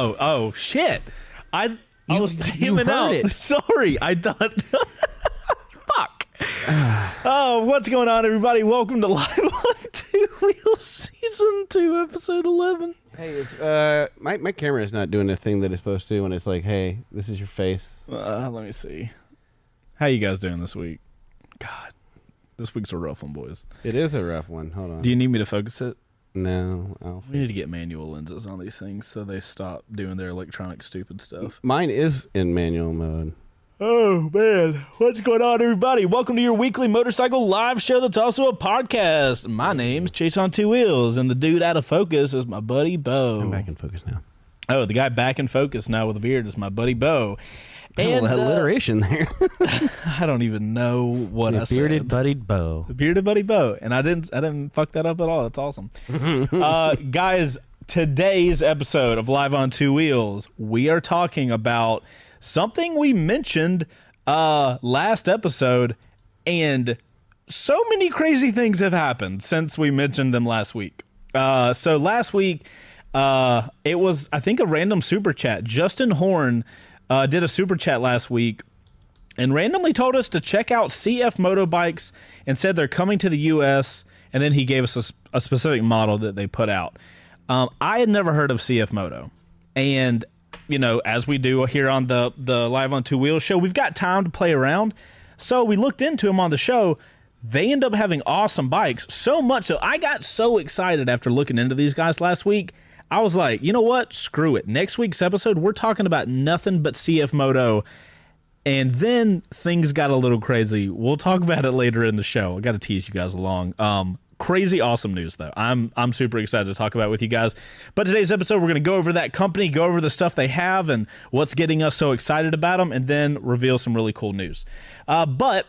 Oh, shit. You jamming out. heard it. Sorry, I thought. Fuck. Oh, what's going on, everybody? Welcome to Live on Two Wheels Season 2, Episode 11. Hey, my camera is not doing the thing that it's supposed to when it's like, hey, this is your face. Let me see. How you guys doing this week? God, this week's a rough one, boys. It is a rough one. Hold on. Do you need me to focus it? No. We need to get manual lenses on these things so they stop doing their electronic stupid stuff. Mine is in manual mode. Oh, man. What's going on, everybody? Welcome to your weekly motorcycle live show that's also a podcast. My name's Chase on Two Wheels, and the dude out of focus is my buddy, Bo. I'm back in focus now. Oh, the guy back in focus now with a beard is my buddy, Bo. And alliteration there. I don't even know what I said. Bearded buddied Bo. The bearded buddy Bo. And I didn't fuck that up at all. That's awesome. Guys, today's episode of Live on Two Wheels, we are talking about something we mentioned last episode, and so many crazy things have happened since we mentioned them last week. So last week, it was, I think, a random super chat. Justin Horn did a super chat last week and randomly told us to check out CF Moto bikes and said they're coming to the US, and then he gave us a specific model that they put out. I had never heard of CF Moto, and you know, as we do here on the Live on Two Wheels show, we've got time to play around, so we looked into them on the show. They end up having awesome bikes, so much so I got so excited after looking into these guys last week. I was like, you know what? Screw it. Next week's episode, we're talking about nothing but CF Moto. And then things got a little crazy. We'll talk about it later in the show. I got to tease you guys along. Crazy awesome news, though. I'm super excited to talk about it with you guys. But today's episode, we're going to go over that company, go over the stuff they have and what's getting us so excited about them, and then reveal some really cool news. But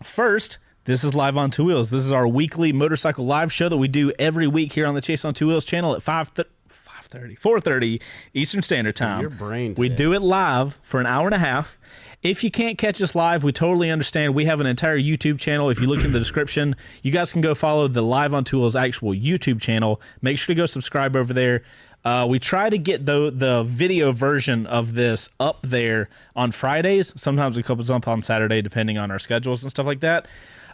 first, this is Live on Two Wheels. This is our weekly motorcycle live show that we do every week here on the Chase on Two Wheels channel at 4:30 Eastern Standard Time. Your brain today. We do it live for an hour and a half. If you can't catch us live, we totally understand. We have an entire YouTube channel. If you look in the description, you guys can go follow the Live on Two Wheels actual YouTube channel. Make sure to go subscribe over there. We try to get the video version of this up there on Fridays. Sometimes it comes up on Saturday, depending on our schedules and stuff like that.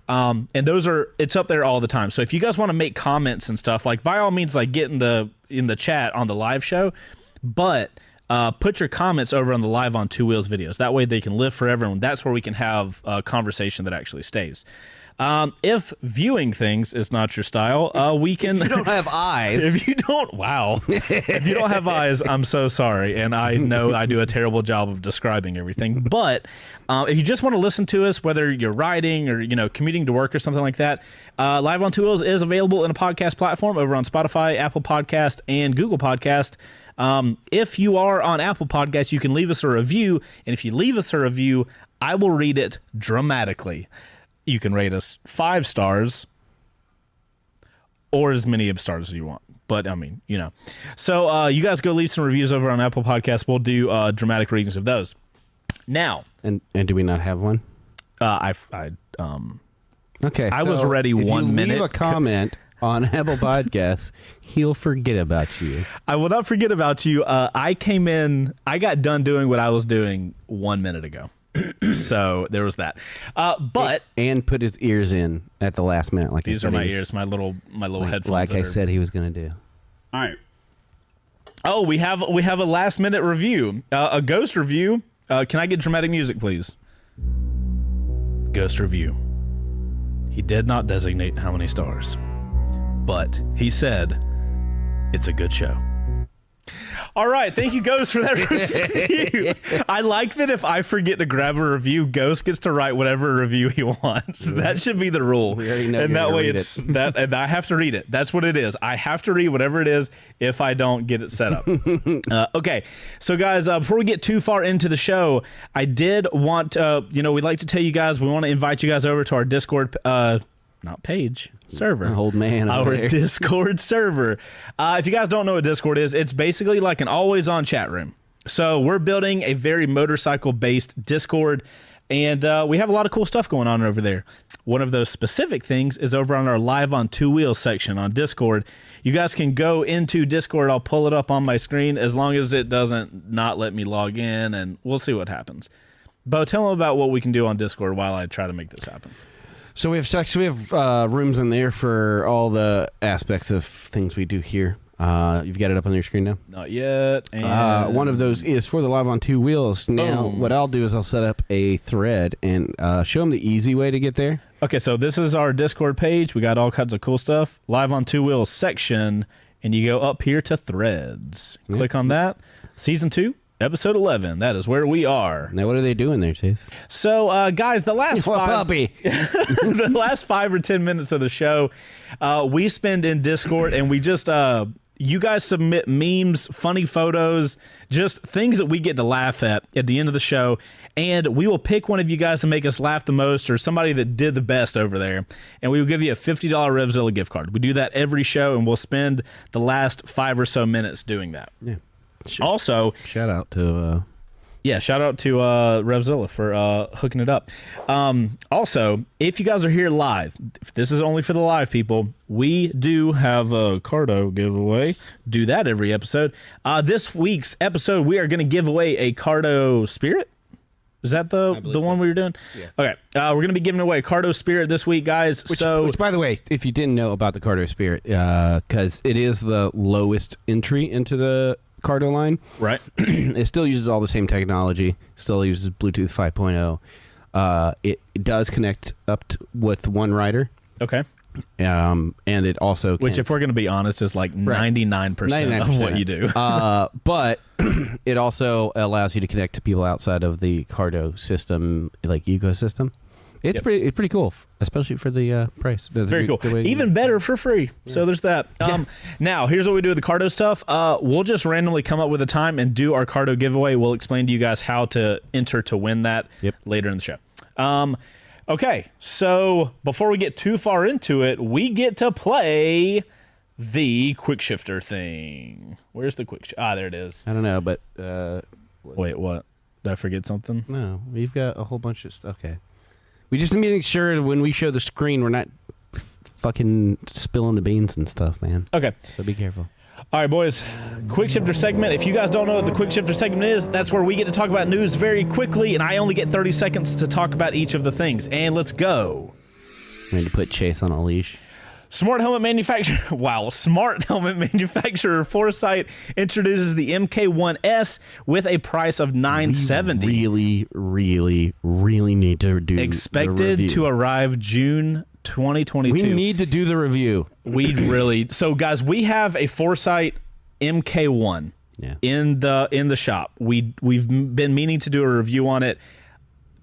And it's up there all the time. So if you guys want to make comments and stuff, like, by all means, like, get in the chat on the live show, but put your comments over on the Live on Two Wheels videos. That way they can live forever, and that's where we can have a conversation that actually stays. If viewing things is not your style, we can... If you don't have eyes. If you don't... Wow. If you don't have eyes, I'm so sorry. And I know I do a terrible job of describing everything. But if you just want to listen to us, whether you're riding or, you know, commuting to work or something like that, Live on Two Wheels is available in a podcast platform over on Spotify, Apple Podcast, and Google Podcast. If you are on Apple Podcasts, you can leave us a review. And if you leave us a review, I will read it dramatically. You can rate us 5 stars or as many stars as you want. But, I mean, you know. So, you guys go leave some reviews over on Apple Podcasts. We'll do dramatic readings of those. Now. And do we not have one? Okay. I was ready 1 minute. If you leave a comment on Apple Podcasts, he'll forget about you. I will not forget about you. I got done doing what I was doing 1 minute ago. So there was that. But and put his ears in at the last minute, like these are my ears, my little headphones. Like I said, he was going to do. All right. Oh, we have a last minute review, a ghost review. Can I get dramatic music, please? Ghost review. He did not designate how many stars, but he said it's a good show. All right, thank you, Ghost, for that review. I like that if I forget to grab a review, Ghost gets to write whatever review he wants. That should be the rule. We already know and that way it's that, and I have to read it. That's what it is. I have to read whatever it is if I don't get it set up. Okay, so guys, before we get too far into the show, I did want we'd like to tell you guys, we want to invite you guys over to our Discord not page, server. Old man over Our there. Discord server. If you guys don't know what Discord is, it's basically like an always-on chat room. So we're building a very motorcycle-based Discord, And we have a lot of cool stuff going on over there. One of those specific things is over on our Live on Two Wheels section on Discord. You guys can go into Discord. I'll pull it up on my screen as long as it doesn't not let me log in, and we'll see what happens. Bo, tell them about what we can do on Discord while I try to make this happen. So we have rooms in there for all the aspects of things we do here. You've got it up on your screen now? Not yet. And one of those is for the Live on Two Wheels. Now, what I'll do is I'll set up a thread and show them the easy way to get there. Okay, so this is our Discord page. We got all kinds of cool stuff. Live on Two Wheels section, and you go up here to threads. Click on that. Season 2, episode 11. That is where we are. Now, what are they doing there, Chase? So, guys, the last the last 5 or 10 minutes of the show, we spend in Discord, and we just you guys submit memes, funny photos, just things that we get to laugh at the end of the show, and we will pick one of you guys to make us laugh the most or somebody that did the best over there, and we will give you a $50 Revzilla gift card. We do that every show, and we'll spend the last 5 or so minutes doing that. Yeah. Also, shout out to Revzilla for hooking it up. Also, if you guys are here live, if this is only for the live people, we do have a Cardo giveaway. Do that every episode. This week's episode, we are going to give away a Cardo Spirit. Is that the one we were doing? Yeah. Okay. We're going to be giving away a Cardo Spirit this week, guys. Which, by the way, if you didn't know about the Cardo Spirit, because it is the lowest entry into the Cardo line. Right. It still uses all the same technology, still uses Bluetooth 5.0. It does connect up with one rider. Okay. And it also Which, if we're going to be honest, is like 99% of what you do. But it also allows you to connect to people outside of the Cardo system, like ecosystem. It's pretty cool, especially for the price. That's very cool. Even better for free. Yeah. So there's that. Now, here's what we do with the Cardo stuff. We'll just randomly come up with a time and do our Cardo giveaway. We'll explain to you guys how to enter to win that later in the show. Okay, so before we get too far into it, we get to play the quick shifter thing. Where's the quick shifter? There it is. I don't know, but... Wait, what? Did I forget something? No, we've got a whole bunch of stuff. Okay. We just need to make sure when we show the screen, we're not fucking spilling the beans and stuff, man. Okay. So be careful. All right, boys. Quick shifter segment. If you guys don't know what the quick shifter segment is, that's where we get to talk about news very quickly, and I only get 30 seconds to talk about each of the things. And let's go. Ready to put Chase on a leash. Smart helmet manufacturer Foresight introduces the MK1S with a price of $970. We really need to do expected to arrive June 2022. We need to do the review. So guys, we have a Foresight MK1 in the shop. We've been meaning to do a review on it.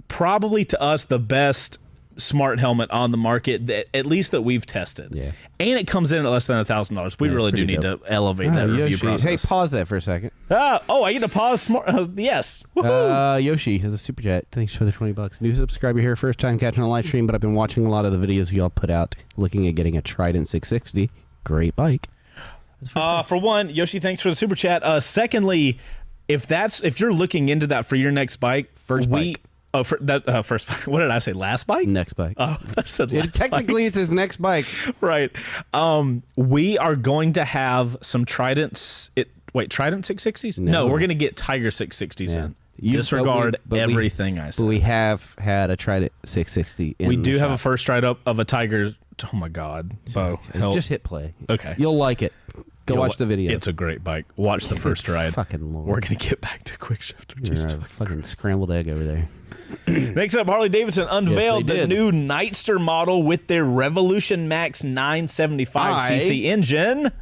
Probably to us the best smart helmet on the market, at least that we've tested. Yeah. And it comes in at less than $1,000. We really do need to elevate that review process. Hey, pause that for a second. I get to pause smart. Yes. Yoshi has a super chat. Thanks for the $20. New subscriber here, first time catching a live stream, but I've been watching a lot of the videos y'all put out, looking at getting a Trident 660. Great bike. For one, Yoshi, thanks for the super chat. Secondly, if you're looking into that for your next bike, first bike. Oh, for that first bike. What did I say? Last bike? Next bike. Oh, I said last technically, it's his next bike. Right. We are going to have some Tridents. Trident 660s? No, we're going to get Tiger 660s in. Disregard everything I said. But we have had a Trident 660 in We do the have shop. a first ride up of a Tiger. Oh, my God. Bo, help. Just hit play. Okay. You'll like it. Go watch the video. It's a great bike. Watch the first ride. Fucking Lord. We're going to get back to quick shifter. Just a fucking scrambled egg over there. Next up, Harley-Davidson unveiled the new Nightster model with their Revolution Max 975cc engine.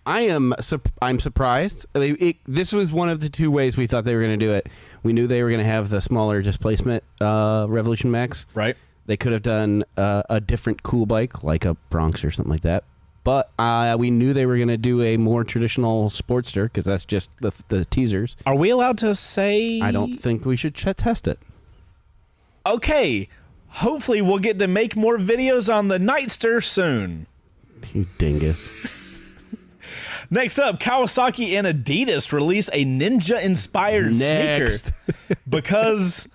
I'm surprised. This was one of the two ways we thought they were going to do it. We knew they were going to have the smaller displacement Revolution Max. Right. They could have done a different cool bike, like a Bronx or something like that. But we knew they were going to do a more traditional Sportster, because that's just the teasers. Are we allowed to say? I don't think we should test it. Okay. Hopefully we'll get to make more videos on the Nightster soon. You dingus. Next up, Kawasaki and Adidas release a ninja-inspired sneaker. Because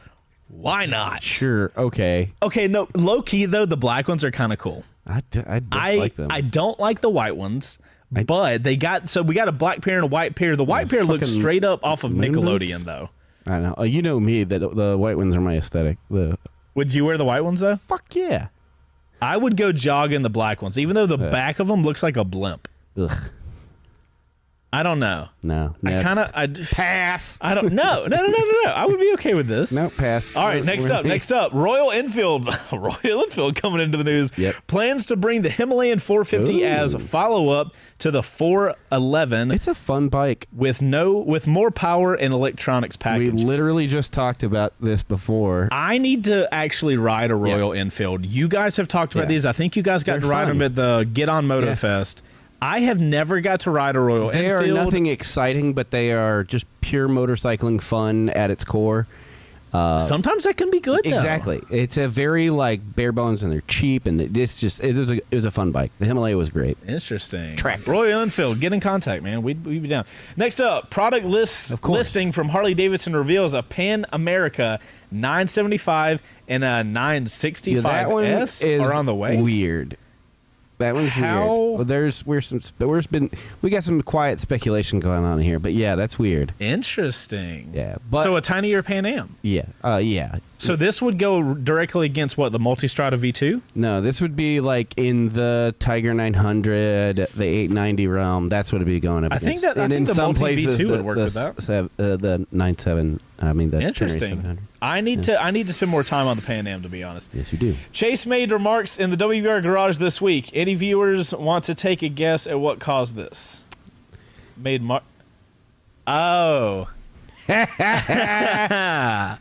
Why not? Sure. Okay. Okay, no, low key though, the black ones are kind of cool. I dislike them. I don't like the white ones, but we got a black pair and a white pair. The white pair looks straight up off of Nickelodeon though. I know. You know me, that the white ones are my aesthetic. Would you wear the white ones though? Fuck yeah. I would go jog in the black ones, even though the back of them looks like a blimp. Ugh. I don't know. No. I Pass. I don't know. No. I would be okay with this. No, pass. All right, next up. Royal Enfield coming into the news. Yep. Plans to bring the Himalayan 450 as a follow-up to the 411. It's a fun bike with more power and electronics package. We literally just talked about this before. I need to actually ride a Royal Enfield. You guys have talked about these. I think you guys got to ride them at the Get On Moto Fest. I have never got to ride a Royal Enfield. They are nothing exciting, but they are just pure motorcycling fun at its core. Sometimes that can be good, though. Exactly. It's a very bare bones, and they're cheap, and it was a fun bike. The Himalaya was great. Interesting. Royal Enfield, get in contact, man. We'd be down. Next up, product listing from Harley Davidson reveals a Pan America 975 and a 965S are on the way. Weird. That one's weird. Well, we got some quiet speculation going on here, but yeah, that's weird. Interesting. Yeah, so a tinier Pan Am. Yeah. Yeah. So this would go directly against what, the Multistrada V2? No, this would be like in the Tiger 900, the 890 realm. That's what it'd be going up against. I think the Multi V2 would work with that. The 97. I mean, the interesting. I need to spend more time on the Pan Am, to be honest. Yes, you do. Chase made remarks in the WBR garage this week. Any viewers want to take a guess at what caused this? Oh. Yeah.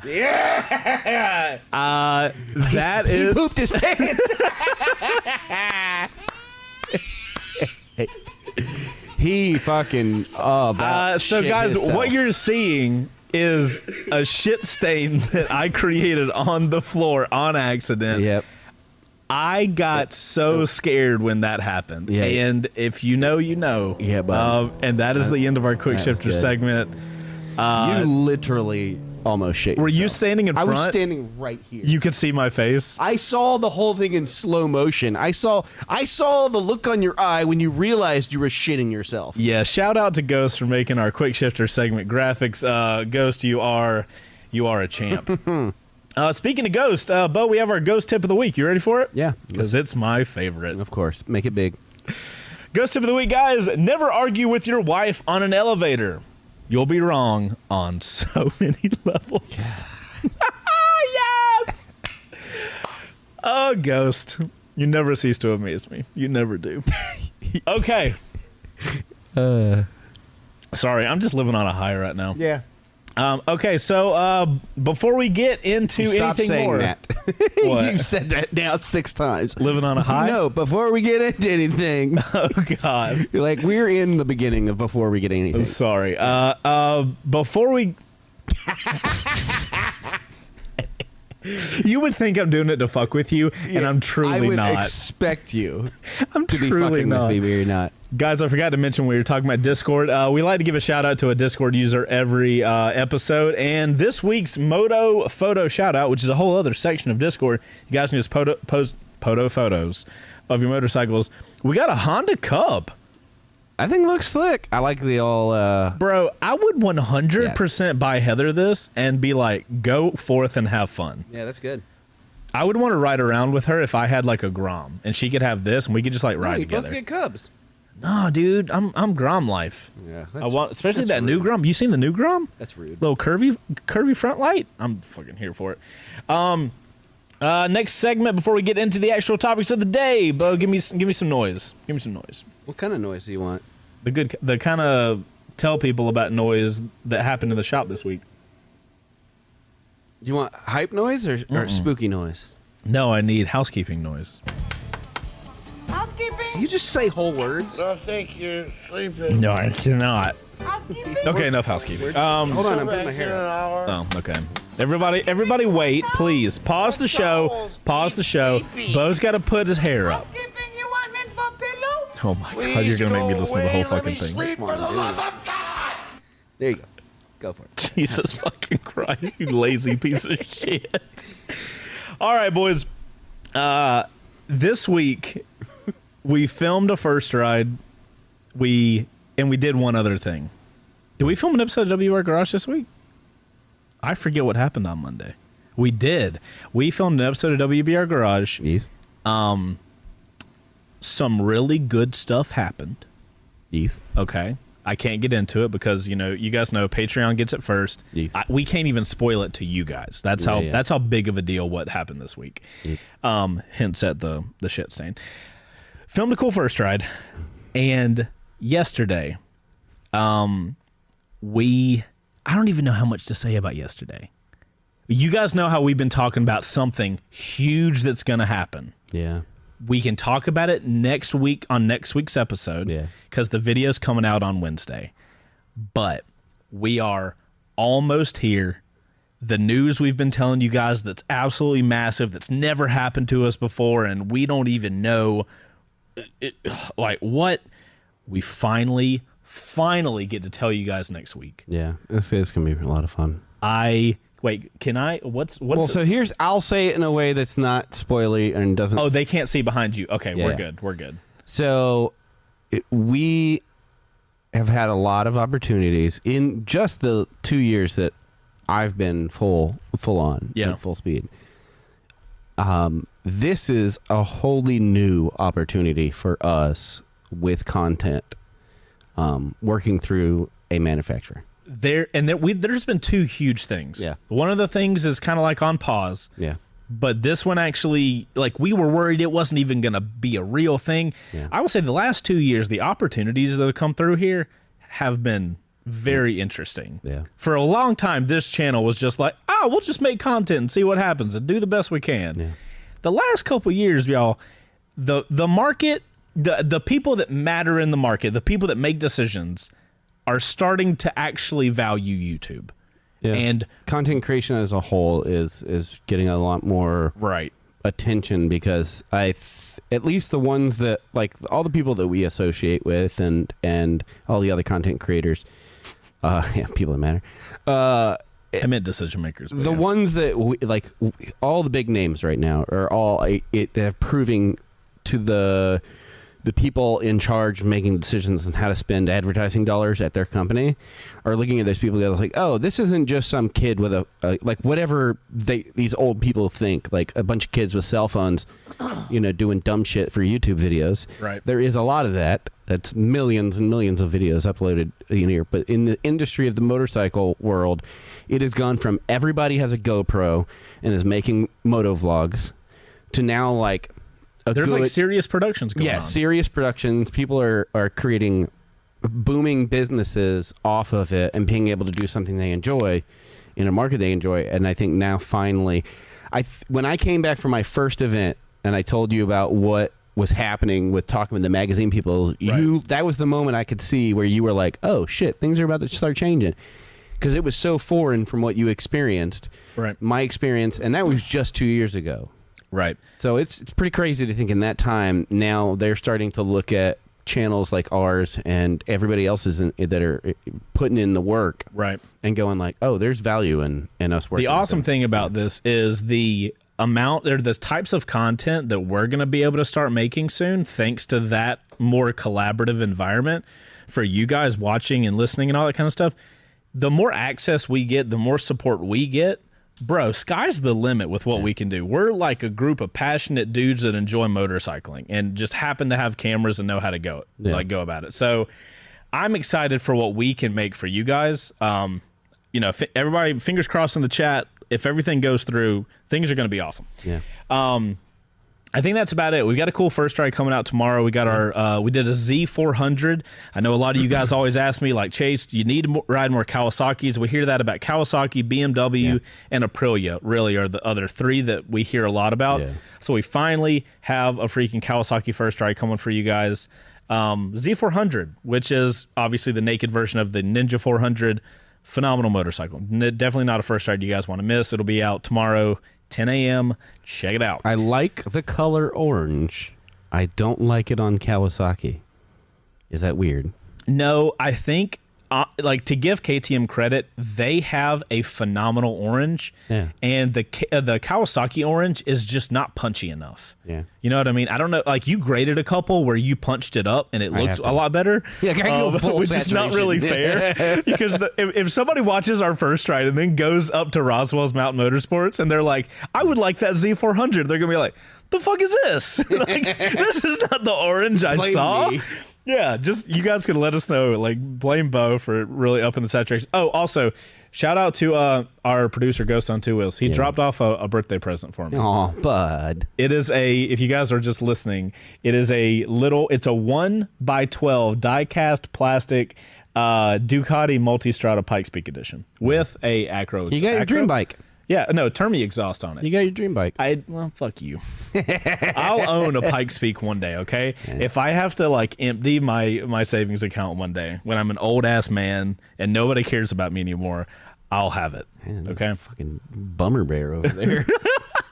That is. He pooped his pants. He fucking. So guys, what you're seeing is a shit stain that I created on the floor on accident. Yep. I got so scared when that happened. Yeah. And if you know, you know. Yeah, but and that is the end of our quick shifter segment. You literally almost shit yourself. Were you standing in front? I was standing right here. You could see my face. I saw the whole thing in slow motion. I saw the look on your eye when you realized you were shitting yourself. Yeah, shout out to Ghost for making our quick shifter segment graphics. Ghost, you are a champ. Speaking of Ghost, Bo, we have our Ghost tip of the week. You ready for it? Yeah. Because it's my favorite. Of course. Make it big. Ghost tip of the week, guys. Never argue with your wife on an elevator. You'll be wrong on so many levels. Yeah. Yes! Oh, Ghost. You never cease to amaze me. You never do. Okay. Sorry, I'm just living on a high right now. Yeah. Okay, so before we get into anything more, that. What? You've said that now 6 times. Living on a high? No, before we get into anything. Oh God! Like we're in the beginning of before we get anything. Sorry. Before we. You would think I'm doing it to fuck with you, and I'm truly not. I would expect you I'm to be truly fucking not. with me, but you're not. Guys, I forgot to mention we were talking about Discord. We like to give a shout out to a Discord user every episode, and this week's Moto Photo shout out, which is a whole other section of Discord. You guys can just post photos of your motorcycles. We got a Honda Cub. I think it looks slick. I like the all. Bro, I would 100% buy Heather this and be like, go forth and have fun. Yeah, that's good. I would want to ride around with her if I had like a Grom and she could have this and we could just like ride together. Both get Cubs. No, dude, I'm Grom life. Yeah, I want, especially that new Grom. You seen the new Grom? That's rude. Little curvy front light. I'm fucking here for it. Next segment before we get into the actual topics of the day, Bo, give me some noise. Give me some noise. What kind of noise do you want? The kind of tell people about noise that happened in the shop this week. Do you want hype noise or spooky noise? No, I need housekeeping noise. Housekeeping? Can you just say whole words? I think you're sleeping. No, I cannot. Housekeeping? Okay, enough housekeeping. Hold on, I'm putting my hair up. Oh, okay. Everybody wait, please. Pause the show. Bo's got to put his hair up. Housekeeping, you want mint for pillow? Oh my God, you're going to make me listen to the whole fucking thing. That's why I'm doing it. There you go. Go for it. Jesus fucking Christ, you lazy piece of shit. All right, boys. This week we filmed a first ride. We did one other thing. Did we film an episode of WR Garage this week? I forget what happened on Monday. We did. We filmed an episode of WBR Garage. Yes. Some really good stuff happened. Yes. Okay. I can't get into it because, you guys know Patreon gets it first. Yes. We can't even spoil it to you guys. That's how big of a deal what happened this week. Yes. Hints at the shit stain. Filmed a cool first ride. And yesterday, I don't even know how much to say about yesterday. You guys know how we've been talking about something huge that's going to happen. Yeah. We can talk about it next week on next week's episode. Yeah. Because the video's coming out on Wednesday. But we are almost here. The news we've been telling you guys that's absolutely massive, that's never happened to us before, and we don't even know what. We finally get to tell you guys next week. Yeah. It's going to be a lot of fun. Can I? What's? Well, so I'll say it in a way that's not spoilery and doesn't. Oh, they can't see behind you. Okay, Yeah. We're good. So we have had a lot of opportunities in just the 2 years that I've been full on, like full speed. This is a wholly new opportunity for us with content, working through a manufacturer. There's been two huge things. Yeah. One of the things is kind of like on pause. Yeah. But this one actually, we were worried it wasn't even going to be a real thing. Yeah. I would say the last 2 years, the opportunities that have come through here have been very interesting. Yeah. For a long time, this channel was just like, we'll just make content and see what happens and do the best we can. Yeah. The last couple of years, y'all, the market, the people that matter in the market, the people that make decisions are starting to actually value YouTube. Yeah. And content creation as a whole is getting a lot more attention because at least the ones that all the people that we associate with and all the other content creators, people that matter. I meant decision makers. The ones that all the big names right now are all they're proving to the people in charge of making decisions on how to spend advertising dollars at their company are looking at those people and like, oh, this isn't just some kid with whatever these old people think, like a bunch of kids with cell phones, doing dumb shit for YouTube videos. Right. There is a lot of that. That's millions and millions of videos uploaded in a year. But in the industry of the motorcycle world, it has gone from everybody has a GoPro and is making moto vlogs to now there's serious productions going on. Yeah, serious productions. People are creating booming businesses off of it and being able to do something they enjoy in a market they enjoy. And I think now finally, when I came back from my first event and I told you about what was happening with talking with the magazine people, that was the moment I could see where you were like, oh shit, things are about to start changing. Because it was so foreign from what you experienced. Right. My experience, and that was just 2 years ago. Right. So it's pretty crazy to think in that time, now they're starting to look at channels like ours and everybody else's that are putting in the work. Right. And going like, oh, there's value in us working. The awesome thing about this is the amount or the types of content that we're going to be able to start making soon, thanks to that more collaborative environment for you guys watching and listening and all that kind of stuff. The more access we get, the more support we get. Bro, sky's the limit with what we can do. We're like a group of passionate dudes that enjoy motorcycling and just happen to have cameras and know how to go about it. So I'm excited for what we can make for you guys. Everybody, fingers crossed in the chat. If everything goes through, things are going to be awesome. Yeah. I think that's about it. We've got a cool first ride coming out tomorrow. We got our we did a Z400. I know a lot of you guys always ask me, like, Chase, you need to ride more Kawasaki's. We hear that about Kawasaki, BMW, and Aprilia, really, are the other three that we hear a lot about. Yeah. So we finally have a freaking Kawasaki first ride coming for you guys. Z400, which is obviously the naked version of the Ninja 400. Phenomenal motorcycle. Definitely not a first ride you guys want to miss. It'll be out tomorrow, 10 a.m. Check it out. I like the color orange. I don't like it on Kawasaki. Is that weird? No, I think like to give KTM credit, they have a phenomenal orange, and the Kawasaki orange is just not punchy enough. Yeah, you know what I mean. I don't know. Like you graded a couple where you punched it up and it looked a lot better. Yeah, which is not really fair because if somebody watches our first ride and then goes up to Roswell's Mountain Motorsports and they're like, "I would like that Z400," they're gonna be like, "The fuck is this? Like, this is not the orange I saw." Me. Yeah, just you guys can let us know. Like, blame Bo for really upping the saturation. Oh, also, shout out to our producer Ghost on Two Wheels. He dropped off a birthday present for me. Oh, bud! It is if you guys are just listening, it's a 1x12 die-cast plastic Ducati Multistrada Pikes Peak edition with a acro. You got your dream bike. Yeah, no, Termi exhaust on it. You got your dream bike. Well, fuck you. I'll own a Pikes Peak one day, okay? Yeah. If I have to like empty my savings account one day when I'm an old ass man and nobody cares about me anymore, I'll have it. Man, okay? Fucking bummer bear over there.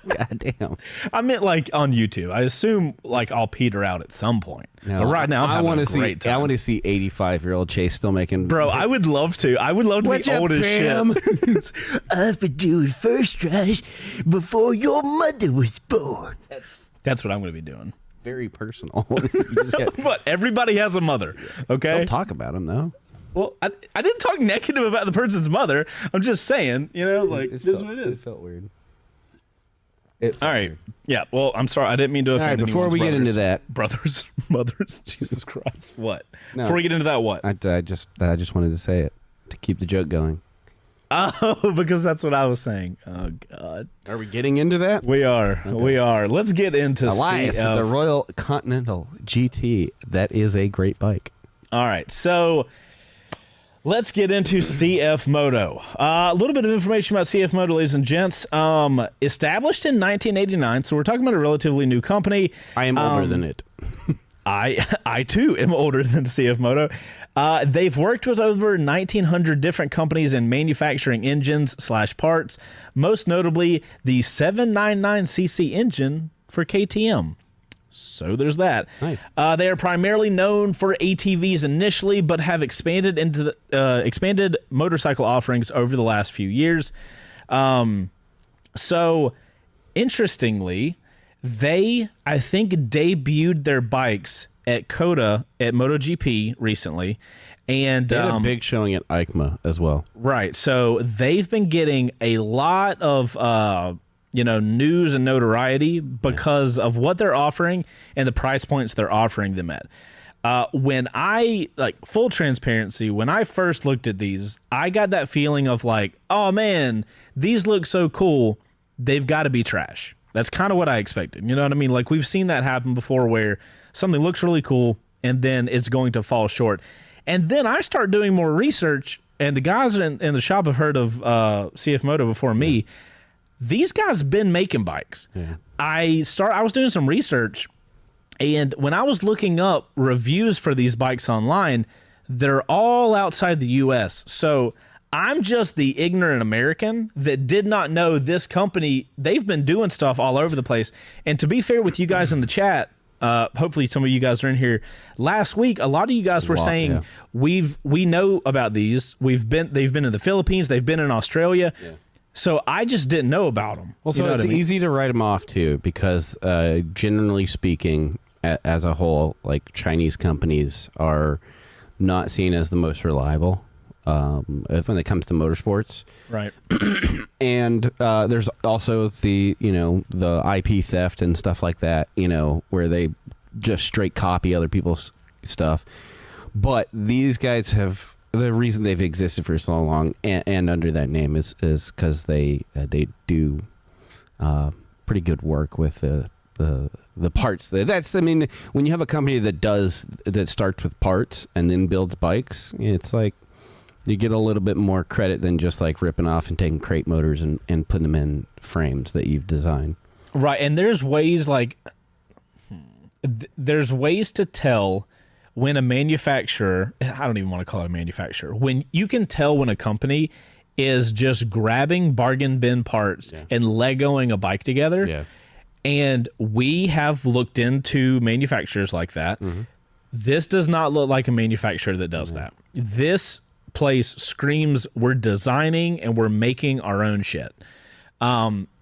God damn. I meant like on YouTube. I assume like I'll peter out at some point. No, but right now I'm having a great time. I want to see 85-year-old Chase still making. Bro, I would love to. I would love to be old as shit. I've been doing first tries before your mother was born. That's what I'm going to be doing. Very personal. But everybody has a mother, okay? Don't talk about them though. Well, I didn't talk negative about the person's mother. I'm just saying, like, this is what it is. It felt weird. All right. Yeah. Well, I'm sorry. I didn't mean to offend anyone. Before we get into that, brothers, mothers, Jesus Christ, what? No, before we get into that, what? I just wanted to say it to keep the joke going. Oh, because that's what I was saying. Oh God. Are we getting into that? We are. Okay. We are. Let's get into Elias with the Royal Continental GT. That is a great bike. All right. So let's get into CF Moto. A little bit of information about CF Moto, ladies and gents. Established in 1989, so we're talking about a relatively new company. I am older than it. I too am older than CF Moto. They've worked with over 1,900 different companies in manufacturing engines/parts, most notably the 799cc engine for KTM. So there's that. Nice. They are primarily known for ATVs initially, but have expanded into expanded motorcycle offerings over the last few years. So interestingly, they, I think, debuted their bikes at COTA at MotoGP recently. And they had a big showing at EICMA as well. Right. So they've been getting a lot of news and notoriety because of what they're offering and the price points they're offering them at. When I, full transparency, when I first looked at these, I got that feeling of like, oh man, these look so cool, they've got to be trash. That's kind of what I expected. You know what I mean? Like, we've seen that happen before where something looks really cool and then it's going to fall short. And then I start doing more research, and the guys in the shop have heard of CF Moto before me. These guys been making bikes. Yeah. I was doing some research, and when I was looking up reviews for these bikes online, they're all outside the US. So I'm just the ignorant American that did not know this company. They've been doing stuff all over the place. And to be fair with you guys in the chat, hopefully some of you guys are in here. Last week, a lot of you guys were saying we know about these. They've been in the Philippines. They've been in Australia. Yeah. So I just didn't know about them. Well, so it's easy to write them off too, because generally speaking, as a whole, like, Chinese companies are not seen as the most reliable when it comes to motorsports. Right. And there's also the IP theft and stuff like that, where they just straight copy other people's stuff. But these guys have, the reason they've existed for so long and under that name is because they do pretty good work with the parts. When you have a company that starts with parts and then builds bikes, it's like you get a little bit more credit than just like ripping off and taking crate motors and putting them in frames that you've designed. Right. And there's ways to tell when a manufacturer, I don't even want to call it a manufacturer, when you can tell when a company is just grabbing bargain bin parts and Legoing a bike together. Yeah. And we have looked into manufacturers like that. Mm-hmm. This does not look like a manufacturer that does that. This place screams we're designing and we're making our own shit,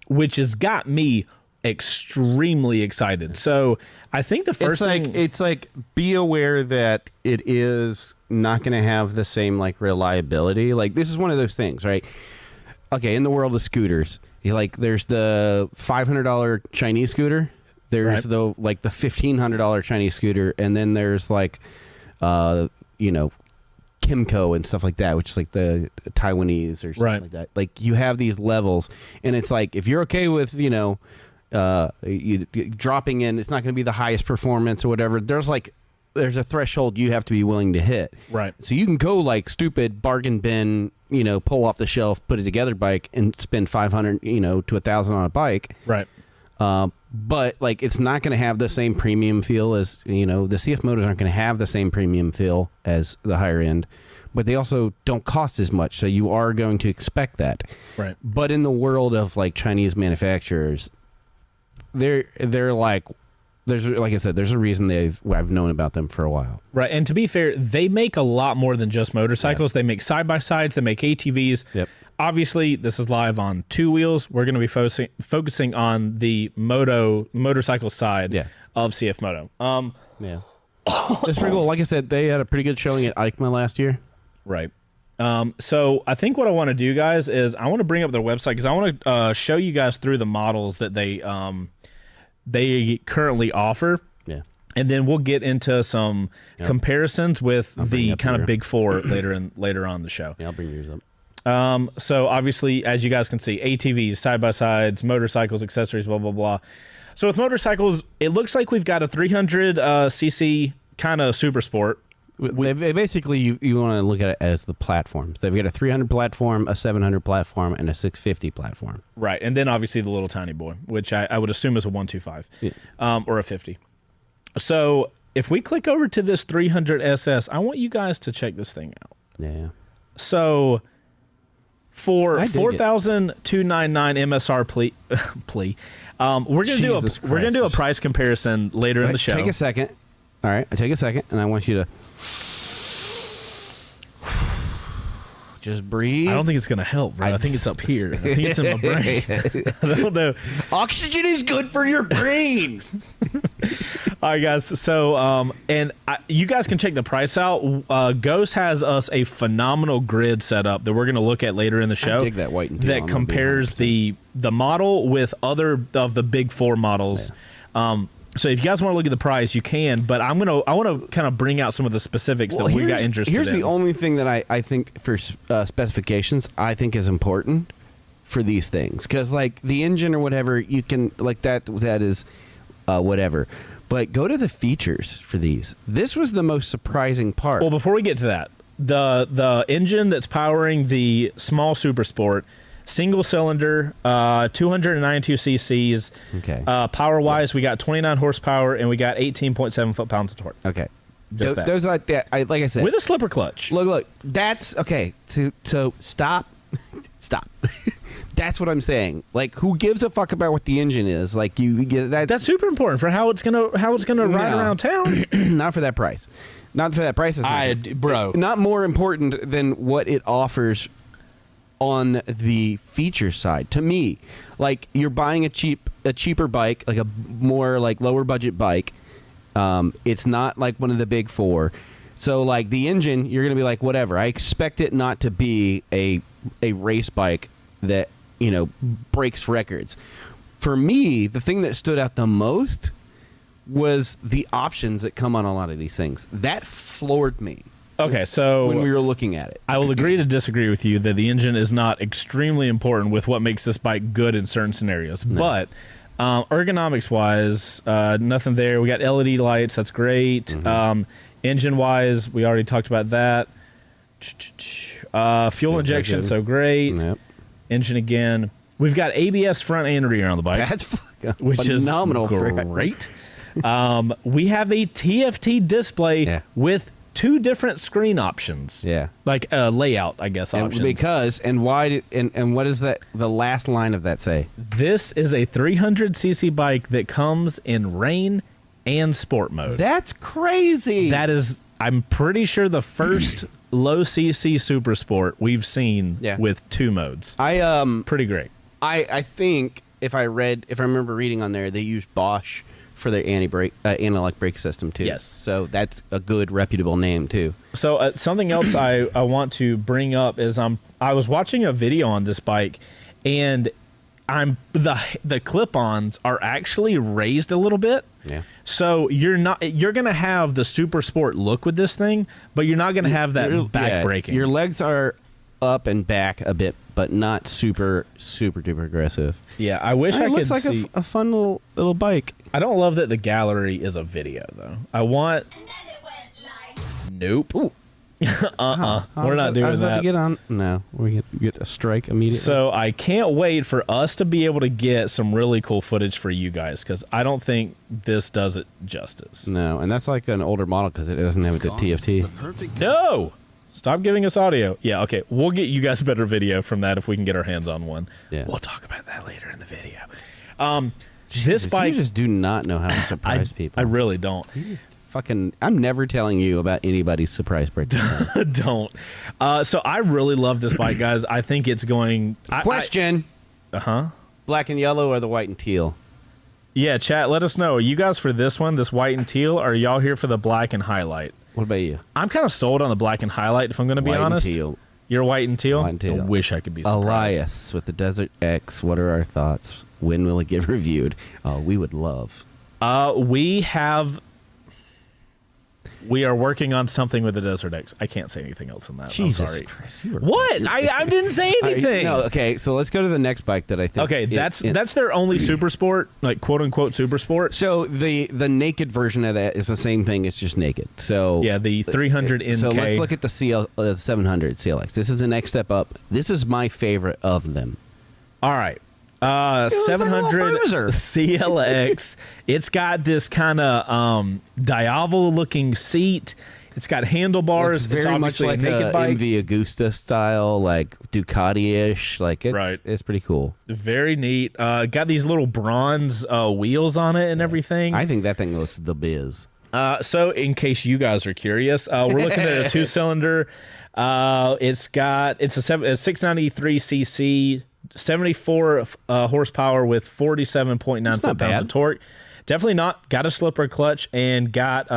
which has got me extremely excited. So I think the first thing, it's like be aware that it is not going to have the same like reliability. Like this is one of those things, right? Okay, in the world of scooters, there's the $500 Chinese scooter, there's the $1,500 Chinese scooter, and then there's Kimco and stuff like that, which is like the Taiwanese or something like that. Like you have these levels, and it's like if you're okay with dropping in, it's not going to be the highest performance or whatever. There's a threshold you have to be willing to hit. Right. So you can go like stupid bargain bin, pull off the shelf, put it together bike and spend $500, to $1,000 on a bike. Right. But like it's not going to have the same premium feel as, the CF Motos aren't going to have the same premium feel as the higher end, but they also don't cost as much. So you are going to expect that. Right. But in the world of like Chinese manufacturers, they're like I said, there's a reason I've known about them for a while. Right. And to be fair, they make a lot more than just motorcycles. Yeah. They make side-by-sides. They make ATVs. Yep. Obviously, this is live on two wheels. We're going to be focusing on the motorcycle side of CF Moto. Yeah. It's pretty cool. Like I said, they had a pretty good showing at EICMA last year. Right. So I think what I want to do, guys, is I want to bring up their website because I want to show you guys through the models that they currently offer. Yeah. And then we'll get into some comparisons with the kind of big four later on the show. Yeah, I'll bring yours up. So obviously, as you guys can see, ATVs, side-by-sides, motorcycles, accessories, blah, blah, blah. So with motorcycles, it looks like we've got a 300 cc kind of super sport. Basically, you want to look at it as the platforms. They've got a 300 platform, a 700 platform, and a 650 platform. Right, and then obviously the little tiny boy, which I would assume is a 125 or a 50. So if we click over to this 300 SS, I want you guys to check this thing out. Yeah. So for $4,299 MSR plea, we're gonna do a price comparison later in the show. Take a second. All right, I take a second, and I want you to just breathe. I don't think it's gonna help, bro. I think it's up here. I think it's in my brain. I don't know. Oxygen is good for your brain. All right, guys. So, you guys can check the price out. Ghost has us a phenomenal grid set up that we're going to look at later in the show. I dig that white and teal. That compares the model with other of the big four models. Yeah. So if you guys want to look at the price, you can. But I want to kind of bring out some of the specifics that we got interested in. Here's the only thing that I think for specifications I think is important for these things, because like the engine or whatever, you can like that is whatever. But go to the features for these. This was the most surprising part. Well, before we get to that, the engine that's powering the small Super Sport, single cylinder, 292 cc's. Okay. Power wise, we got 29 horsepower and we got 18.7 foot-pounds of torque. Okay. Just that. Those like that. Like I said, with a slipper clutch. Look. That's okay. So stop. Stop. That's what I'm saying. Like, who gives a fuck about what the engine is? Like, you get that. That's super important for how it's gonna ride around town. Not for that price. Not for that price. Bro. Not more important than what it offers on the feature side. To me, like, you're buying a cheaper bike, like a more like lower budget bike. It's not like one of the big four. So like the engine, you're gonna be like, whatever. I expect it not to be a race bike that breaks records. For me, the thing that stood out the most was the options that come on a lot of these things. That floored me. Okay, so when we were looking at it, I will agree to disagree with you that the engine is not extremely important with what makes this bike good in certain scenarios. No. But ergonomics wise, nothing there. We got LED lights. That's great. Mm-hmm. Engine wise, we already talked about that. Fuel injection, so great. Yep. Engine again. We've got ABS front and rear on the bike. That's phenomenal. Great. We have a TFT display with two different screen options. Yeah. Like layout, I guess, options. And what does that the last line of that say? This is a 300cc bike that comes in rain and sport mode. That's crazy. That is, I'm pretty sure, the first low CC Super Sport we've seen with 2 modes. Pretty great. I think if I remember reading on there, they use Bosch for their anti-lock brake system too. Yes. So that's a good reputable name too. So something else I want to bring up is I was watching a video on this bike, and the clip-ons are actually raised a little bit. Yeah. So you're gonna have the Super Sport look with this thing, but you're not gonna have that back braking. Your legs are up and back a bit, but not super duper aggressive. Yeah, I wish I could looks like see. a fun little bike. I don't love that the gallery is a video though. I want. Nope. Ooh. We're not doing I was about that. to get on. No, we get a strike immediately. So I can't wait for us to be able to get some really cool footage for you guys, because I don't think this does it justice. No, and that's like an older model because it doesn't have the TFT. No! Stop giving us audio. Yeah, okay. We'll get you guys a better video from that if we can get our hands on one. Yeah. We'll talk about that later in the video. This bike... You just do not know how to surprise people. I really don't. I'm never telling you about anybody's surprise birthday. Don't. So I really love this bike, guys. I think it's going... Question. Black and yellow or the white and teal? Yeah, chat, let us know. Are you guys for this one, this white and teal, or are y'all here for the black and highlight? What about you? I'm kind of sold on the black and highlight, if I'm going to be honest. White and teal. You're white and teal? White and teal. I wish I could be surprised. Elias with the Desert X. What are our thoughts? When will it get reviewed? We would love. We are working on something with the Desert X. I can't say anything else than that. Jesus I'm sorry. Christ. What? I didn't say anything. No, okay, so let's go to the next bike that I think... Okay, that's their only super sport, like quote-unquote super sport. So the naked version of that is the same thing. It's just naked. So yeah, the 300 NK. So let's look at the 700 CLX. This is the next step up. This is my favorite of them. All right. 700 CLX. It's got this kind of Diavel looking seat. It's got handlebars. It's very much like a MV Agusta style, like Ducati-ish. Like it's pretty cool. Very neat. Got these little bronze wheels on it and everying. I think that thing looks the biz. So in case you guys are curious, we're looking at a 2-cylinder. It's a 693 cc. 74 horsepower with 47.9 foot-pounds of torque. Definitely not. Got a slipper clutch and got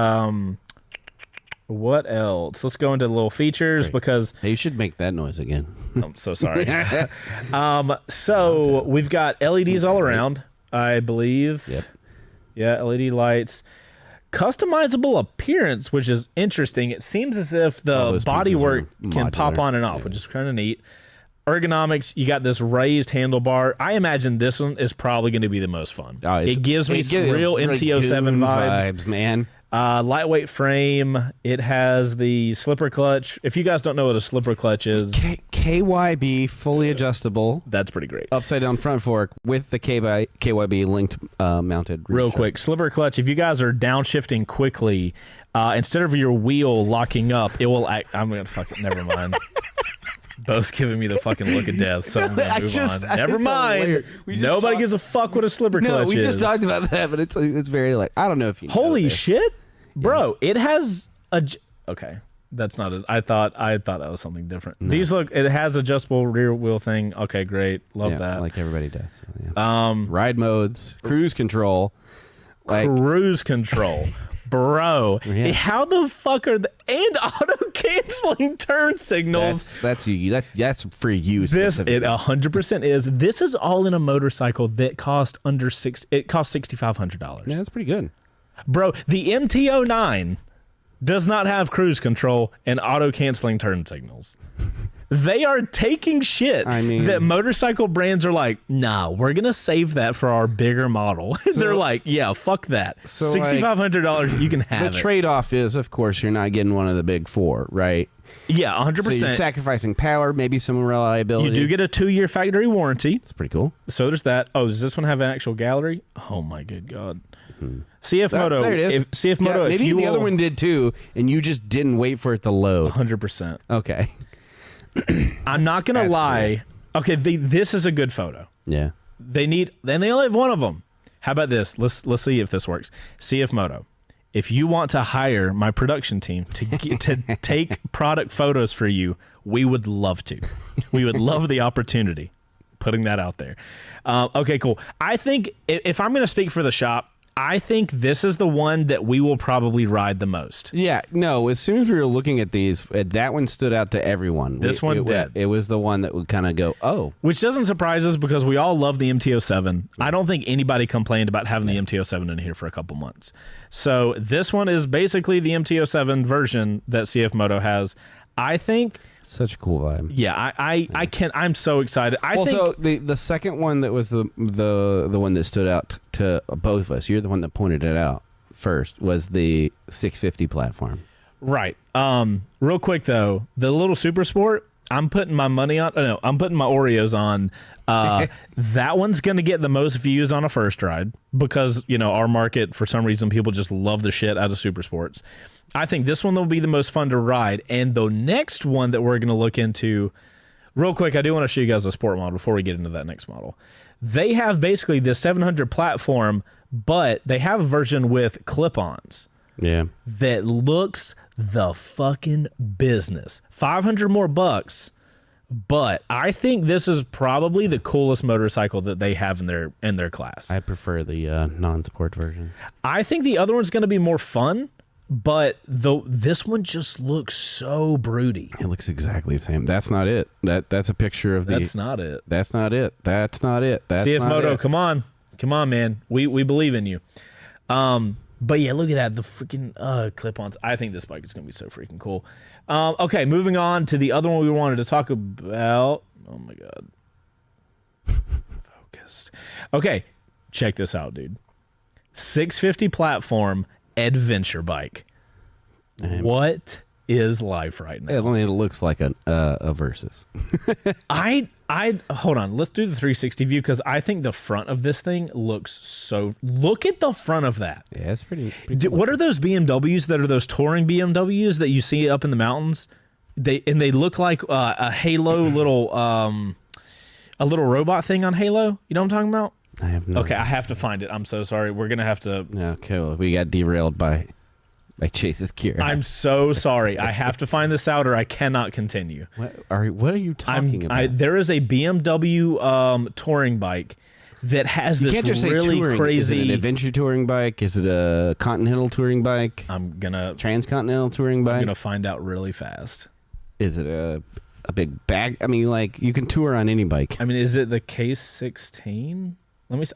what else? Let's go into the little features because you should make that noise again. I'm so sorry. So we've got LEDs all around, I believe. Yep. Yeah, LED lights. Customizable appearance, which is interesting. It seems as if the bodywork can pop on and off, which is kind of neat. Ergonomics, you got this raised handlebar. I imagine this one is probably going to be the most fun. It gives me some real MT-07 vibes, man. Lightweight frame. It has the slipper clutch. If you guys don't know what a slipper clutch is, KYB fully adjustable. That's pretty great. Upside down front fork with the KYB linked mounted. Real quick, slipper clutch. If you guys are downshifting quickly, instead of your wheel locking up, it will act. I'm gonna fucking never mind. Bo's giving me the fucking look of death, so I'm gonna move on. Never mind. Nobody gives a fuck what a slipper clutch is. No, we just talked about that, but it's very like I don't know if you know Holy this. shit, bro! It has okay. That's not as I thought that was something different. No. These look. It has adjustable rear wheel thing. Okay, great. Love that. Like everybody does. So, yeah. Ride modes, cruise control, cruise control. Bro, how the fuck are and auto canceling turn signals? That's for use. This it 100% is. This is all in a motorcycle that cost under It cost $6,500. Yeah, that's pretty good, bro. The MT-09 does not have cruise control and auto canceling turn signals. They are taking shit that motorcycle brands are like, nah, we're going to save that for our bigger model. So, they're like, yeah, fuck that. So $6,500, you can have it. The trade-off is, of course, you're not getting one of the big four, right? Yeah, 100%. So you're sacrificing power, maybe some reliability. You do get a 2-year factory warranty. It's pretty cool. So there's that. Oh, does this one have an actual gallery? Oh, my good God. CFMOTO. There it is. CFMOTO. Maybe the other one did too, and you just didn't wait for it to load. 100%. Okay. I'm not gonna lie. Cool. Okay, this is a good photo. Yeah. They only have one of them. How about this? Let's see if this works. CF Moto. if you want to hire my production team to take product photos for you, we would love to. We would love the opportunity. Putting that out there. Okay, cool. I think if I'm going to speak for the shop, I think this is the one that we will probably ride the most. Yeah, no, as soon as we were looking at these, that one stood out to everyone. This one did. It was the one that would kind of go, oh. Which doesn't surprise us because we all love the MT-07. I don't think anybody complained about having the MT-07 in here for a couple months. So this one is basically the MT-07 version that CF Moto has. I think... Such a cool vibe. Yeah, I'm so excited. So the second one that was the one that stood out to both of us, you're the one that pointed it out first, was the 650 platform. Right. Real quick though, the little Super Sport, I'm putting my money on. No, I'm putting my Oreos on. That one's going to get the most views on a first ride because, you know, our market, for some reason, people just love the shit out of Super Sports. I think this one will be the most fun to ride. And the next one that we're going to look into, real quick, I do want to show you guys a sport model before we get into that next model. They have basically this 700 platform, but they have a version with clip-ons. Yeah. That looks the fucking business. 500 more bucks. But I think this is probably the coolest motorcycle that they have in their class. I prefer the non-sport version. I think the other one's going to be more fun, but this one just looks so broody. It looks exactly the same. That's not it. That's a picture of the. That's not it. That's not it. That's not it. That's CF Moto, it. come on, man. We believe in you. But yeah, look at that. The freaking clip-ons. I think this bike is going to be so freaking cool. Okay, moving on to the other one we wanted to talk about. Oh my God. Focused. Okay, check this out, dude. 650 platform adventure bike. What is life right now? It looks like a Versus. I hold on. Let's do the 360 view because I think the front of this thing looks so. Look at the front of that. Yeah, it's pretty cool. What are those BMWs that are those touring BMWs that you see up in the mountains? They look like a Halo little a little robot thing on Halo. You know what I'm talking about? I have no. Okay, I have to find it. I'm so sorry. We're gonna have to. Okay, well, we got derailed by Chase's cure. I'm so sorry. I have to find this out, or I cannot continue. What are you talking about? There is a BMW touring bike that has this can't just really say touring. crazy. Is it an adventure touring bike? Is it a continental touring bike? Transcontinental touring bike. I'm gonna find out really fast. Is it a big bag? I mean, like you can tour on any bike. I mean, is it the K16?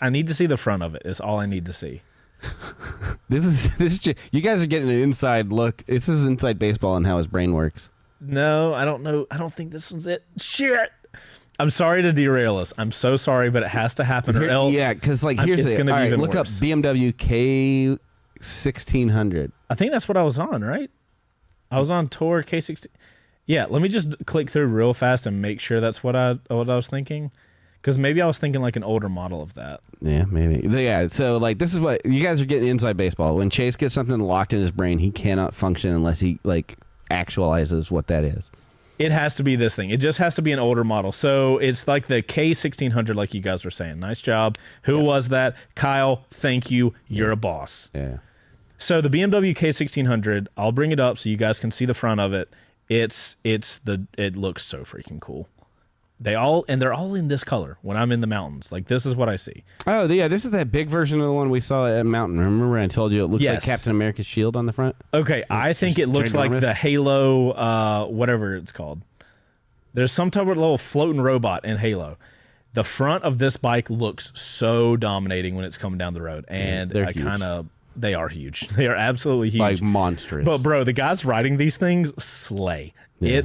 I need to see the front of it. Is all I need to see. This is you guys are getting an inside look. This is inside baseball and how his brain works. No, I don't know. I don't think this one's it. Shit. I'm sorry to derail us. I'm so sorry, but it has to happen or else. Yeah, because here's it's gonna be even look worse. up BMW K1600. I think that's what I was on, right? I was on tour K16. Yeah, let me just click through real fast and make sure that's what I was thinking. Because maybe I was thinking like an older model of that. Yeah, maybe. Yeah, so like this is what you guys are getting inside baseball. When Chase gets something locked in his brain, he cannot function unless he like actualizes what that is. It has to be this thing. It just has to be an older model. So it's like the K1600, like you guys were saying. Nice job. Who was that? Kyle, thank you. You're a boss. Yeah. So the BMW K1600, I'll bring it up so you guys can see the front of it. It looks so freaking cool. They're all in this color when I'm in the mountains. Like this is what I see. Oh yeah, this is that big version of the one we saw at Mountain. Remember I told you it looks like Captain America's shield on the front? Okay, I think it looks like the Halo, whatever it's called. There's some type of little floating robot in Halo. The front of this bike looks so dominating when it's coming down the road, and they are huge. They are absolutely huge, like monstrous. But bro, the guys riding these things slay. Yeah.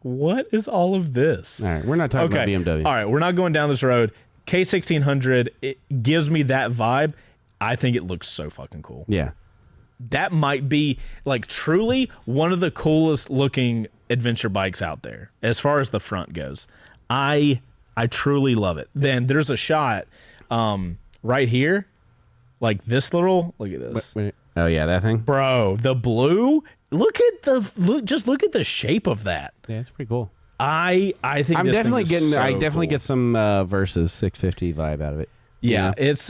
What is all of this? All right, we're not talking about BMW. All right, we're not going down this road. K1600, it gives me that vibe. I think it looks so fucking cool. Yeah. That might be like truly one of the coolest looking adventure bikes out there as far as the front goes. I truly love it. Then there's a shot right here, like this little, look at this. Wait. Oh yeah, that thing? Bro, the blue. Look at the shape of that. Yeah, it's pretty cool. I think I'm this definitely thing is getting. so I definitely cool. get some Versus 650 vibe out of it. Yeah, you know? it's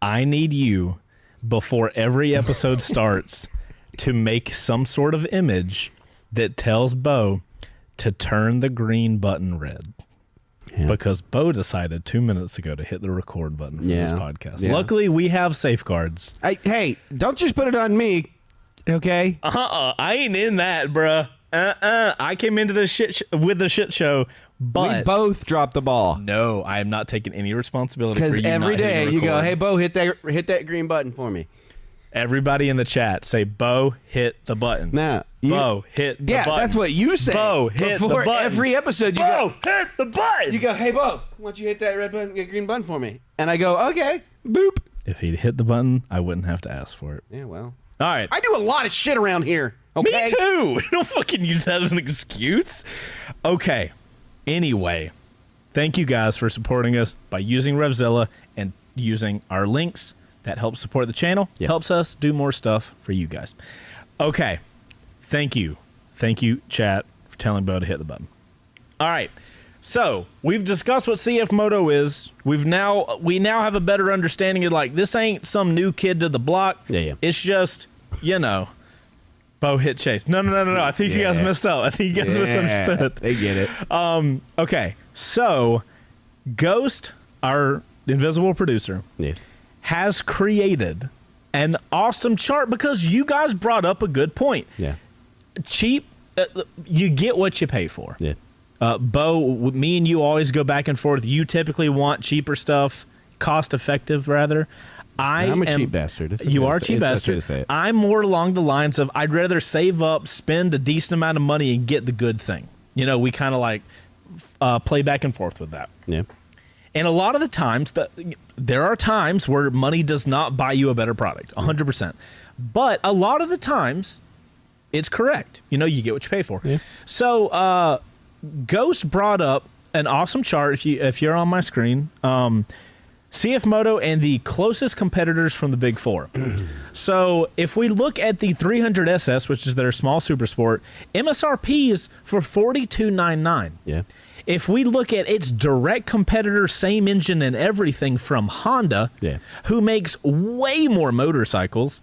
I need you, before every episode starts, to make some sort of image that tells Bo to turn the green button red. Yeah. Because Bo decided 2 minutes ago to hit the record button for this podcast. Yeah. Luckily, we have safeguards. Hey, don't just put it on me, okay? I ain't in that, bruh. I came into this with the shit show, but we both dropped the ball. No, I am not taking any responsibility. Because every day you go, hey, Bo, hit that green button for me. Everybody in the chat say, Bo, hit the button. Nah, Bo, hit the button. Yeah, that's what you say. Bo, hit the button. Every episode, you Bo, hit the button. You go, hey, Bo, why don't you hit that red button, green button for me? And I go, okay, boop. If he'd hit the button, I wouldn't have to ask for it. Yeah, well. All right. I do a lot of shit around here. Okay? Me too. Don't fucking use that as an excuse. Okay. Anyway, thank you guys for supporting us by using Revzilla and using our links. That helps support the channel. Yep. Helps us do more stuff for you guys. Okay. Thank you. Thank you, chat, for telling Bo to hit the button. All right. So we've discussed what CF Moto is. We now have a better understanding of, like, this ain't some new kid to the block. Yeah. It's just, Bo hit chase. No. I think you guys messed up. I think you guys misunderstood. They get it. Okay. So Ghost, our invisible producer, yes, has created an awesome chart because you guys brought up a good point. Yeah. Cheap, you get what you pay for. Yeah. Bo, me and you always go back and forth. You typically want cheaper stuff, cost effective rather. I'm a cheap bastard. You are a cheap bastard. I'm more along the lines of I'd rather save up, spend a decent amount of money, and get the good thing. We kind of like play back and forth with that. Yeah. And a lot of the times, there are times where money does not buy you a better product, 100%. But a lot of the times, it's correct. You get what you pay for. Yeah. So Ghost brought up an awesome chart. If you're on my screen, CF Moto and the closest competitors from the Big Four. So if we look at the 300SS, which is their small super sport, MSRP is for $42.99. Yeah. If we look at its direct competitor, same engine and everything from Honda, who makes way more motorcycles,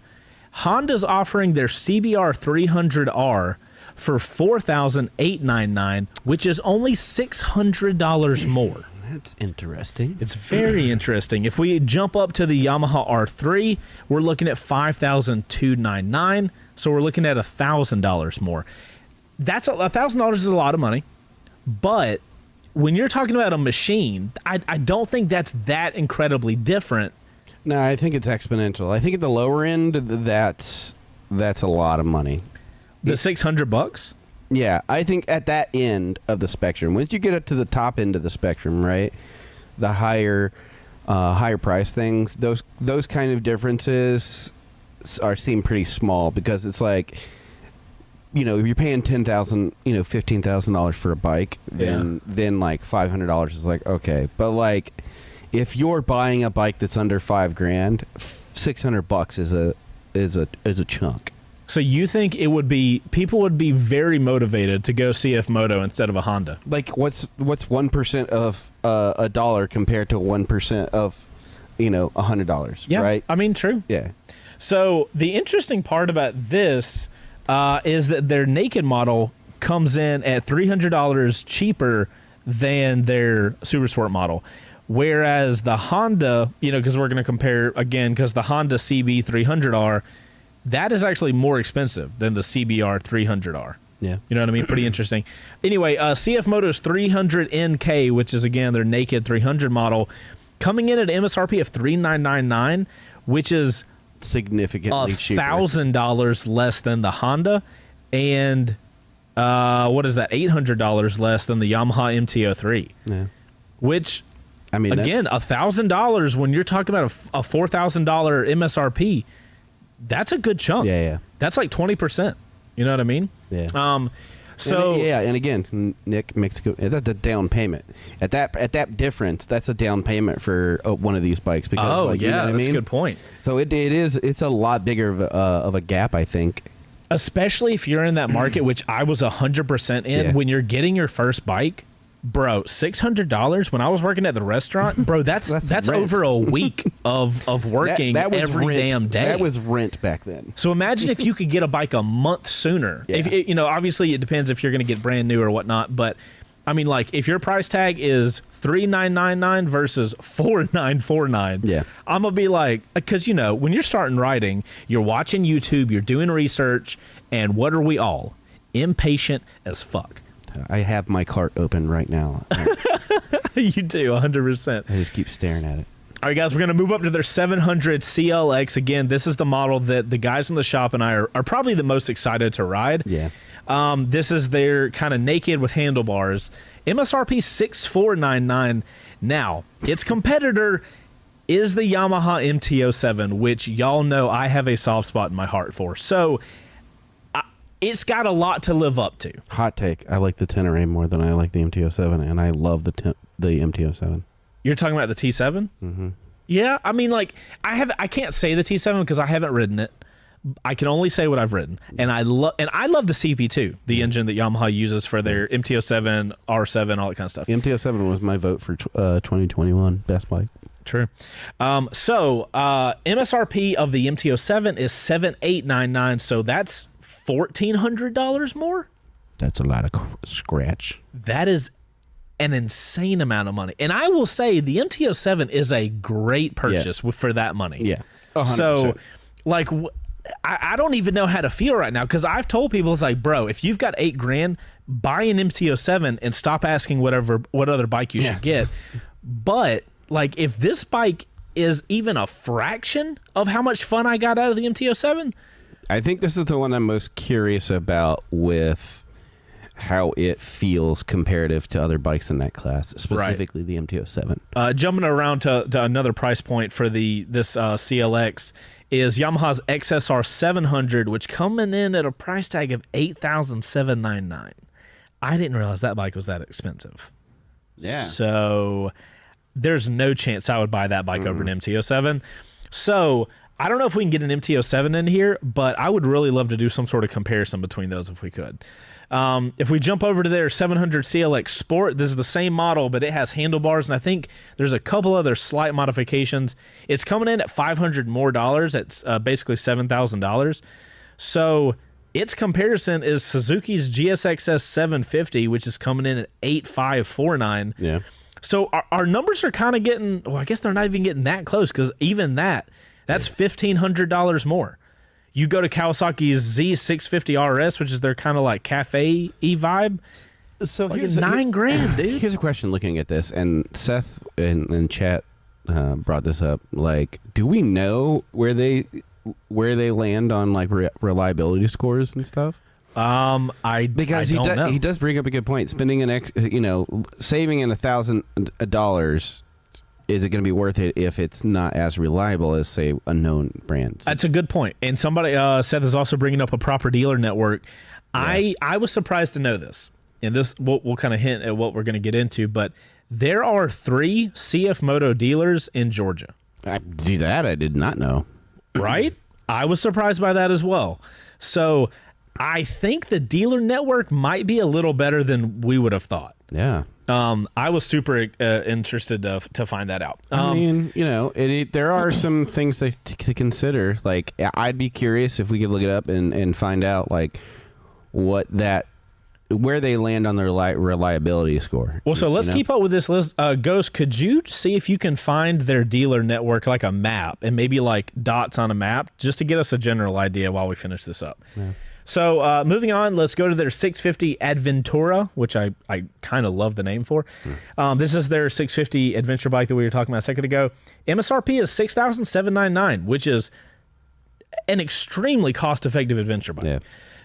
Honda's offering their CBR 300R for $4,899, which is only $600 more. That's interesting. It's very interesting. If we jump up to the Yamaha R3, we're looking at $5,299. So we're looking at $1,000 more. That's $1,000 is a lot of money, but when you're talking about a machine, I don't think that's that incredibly different. No, I think it's exponential. I think at the lower end, that's a lot of money. The $600? Yeah, I think at that end of the spectrum, once you get up to the top end of the spectrum, right, the higher price things, those kind of differences seem pretty small because it's like, if you're paying $10,000, $15,000 for a bike, then like $500 is like okay, but like if you're buying a bike that's under $5,000, $600 is a chunk. So you think people would be very motivated to go CF Moto instead of a Honda? Like what's 1% of a dollar compared to 1% of $100? Yeah, right. I mean, true. Yeah. So the interesting part about this is that their naked model comes in at $300 cheaper than their Super Sport model. Whereas the Honda, because we're going to compare again, because the Honda CB 300R, that is actually more expensive than the CBR 300R. Yeah. You know what I mean? Pretty interesting. Anyway, CF Moto's 300NK, which is, again, their naked 300 model, coming in at MSRP of $3,999, which is significantly cheaper. $1,000 less than the Honda, and what is that? $800 less than the Yamaha MT-03. Yeah. Which, I mean, again, $1,000 when you're talking about a $4,000 MSRP, that's a good chunk. Yeah. That's like 20%. You know what I mean? Yeah. And again, Nick makes that's a down payment. At that difference, that's a down payment for one of these bikes. Because, that's a good point. So it's a lot bigger of a gap, I think. Especially if you're in that market, which I was 100% in. Yeah. When you're getting your first bike, Bro, $600 when I was working at the restaurant, bro. That's rent. over a week of working that was every rent. damn day. That was rent back then. So imagine if you could get a bike a month sooner. Yeah. If you know, obviously it depends if you're going to get brand new or whatnot. But I mean, like if your price tag is $3,999 versus $4,949, yeah, I'm gonna be like, because you know, when you're starting riding, you're watching YouTube, you're doing research, and what are we all? Impatient as fuck. I have my cart open right now. You do, 100%. I just keep staring at it. All right, guys, we're going to move up to their 700 CLX. Again, this is the model that the guys in the shop and I are probably the most excited to ride. Yeah. This is their kind of naked with handlebars. MSRP 6499. Now, its competitor is the Yamaha MT-07, which y'all know I have a soft spot in my heart for. So it's got a lot to live up to. Hot take. I like the Tenere more than I like the MT-07, and I love the MT-07. You're talking about the T7? Mm-hmm. Yeah, I mean, like, I can't say the T7 because I haven't ridden it. I can only say what I've ridden, and I love the CP2, the engine that Yamaha uses for their MT-07, R7, all that kind of stuff. The MT-07 was my vote for 2021 best bike. True. MSRP of the MT-07 is $7,899, so that's $1,400 more. That's a lot of scratch. That is an insane amount of money, and I will say the MT-07 is a great purchase for that money. Yeah. 100%. So, like, I don't even know how to feel right now because I've told people, it's like, bro, if you've got $8,000, buy an MT-07 and stop asking what other bike you should get. But like, if this bike is even a fraction of how much fun I got out of the MT-07, I think this is the one I'm most curious about with how it feels comparative to other bikes in that class, specifically the MT-07. Jumping around to another price point for this CLX is Yamaha's XSR 700, which coming in at a price tag of $8,799. I didn't realize that bike was that expensive. Yeah. So there's no chance I would buy that bike over an MT-07. So I don't know if we can get an MT-07 in here, but I would really love to do some sort of comparison between those if we could. If we jump over to their 700 CLX Sport, this is the same model, but it has handlebars, and I think there's a couple other slight modifications. It's coming in at $500 more. It's basically $7,000. So its comparison is Suzuki's GSX-S 750, which is coming in at $8,549. Yeah. So our numbers are kind of getting, well, I guess they're not even getting that close because even that's $1,500 more. You go to Kawasaki's Z650 RS, which is their kind of like cafe vibe. So like $9,000, dude. Here's a question looking at this, and Seth in chat brought this up. Like, do we know where they land on like reliability scores and stuff? Because I don't know. He does bring up a good point. Spending saving in $1,000. Is it going to be worth it if it's not as reliable as, say, a known brand? That's a good point. And somebody, Seth is also bringing up a proper dealer network. Yeah. I was surprised to know this. And this, we'll kind of hint at what we're going to get into. But there are 3 CF Moto dealers in Georgia. I did not know. Right? I was surprised by that as well. So I think the dealer network might be a little better than we would have thought. Yeah. I was super interested to find that out. I mean, there are some things to consider. Like, I'd be curious if we could look it up and find out like where they land on their reliability score. Well, so let's keep up with this list. Ghost, could you see if you can find their dealer network, like a map, and maybe like dots on a map, just to get us a general idea while we finish this up? Yeah. So moving on, let's go to their 650 Adventura, which I kind of love the name for. This is their 650 adventure bike that we were talking about a second ago. MSRP is $6,799, which is an extremely cost-effective adventure bike.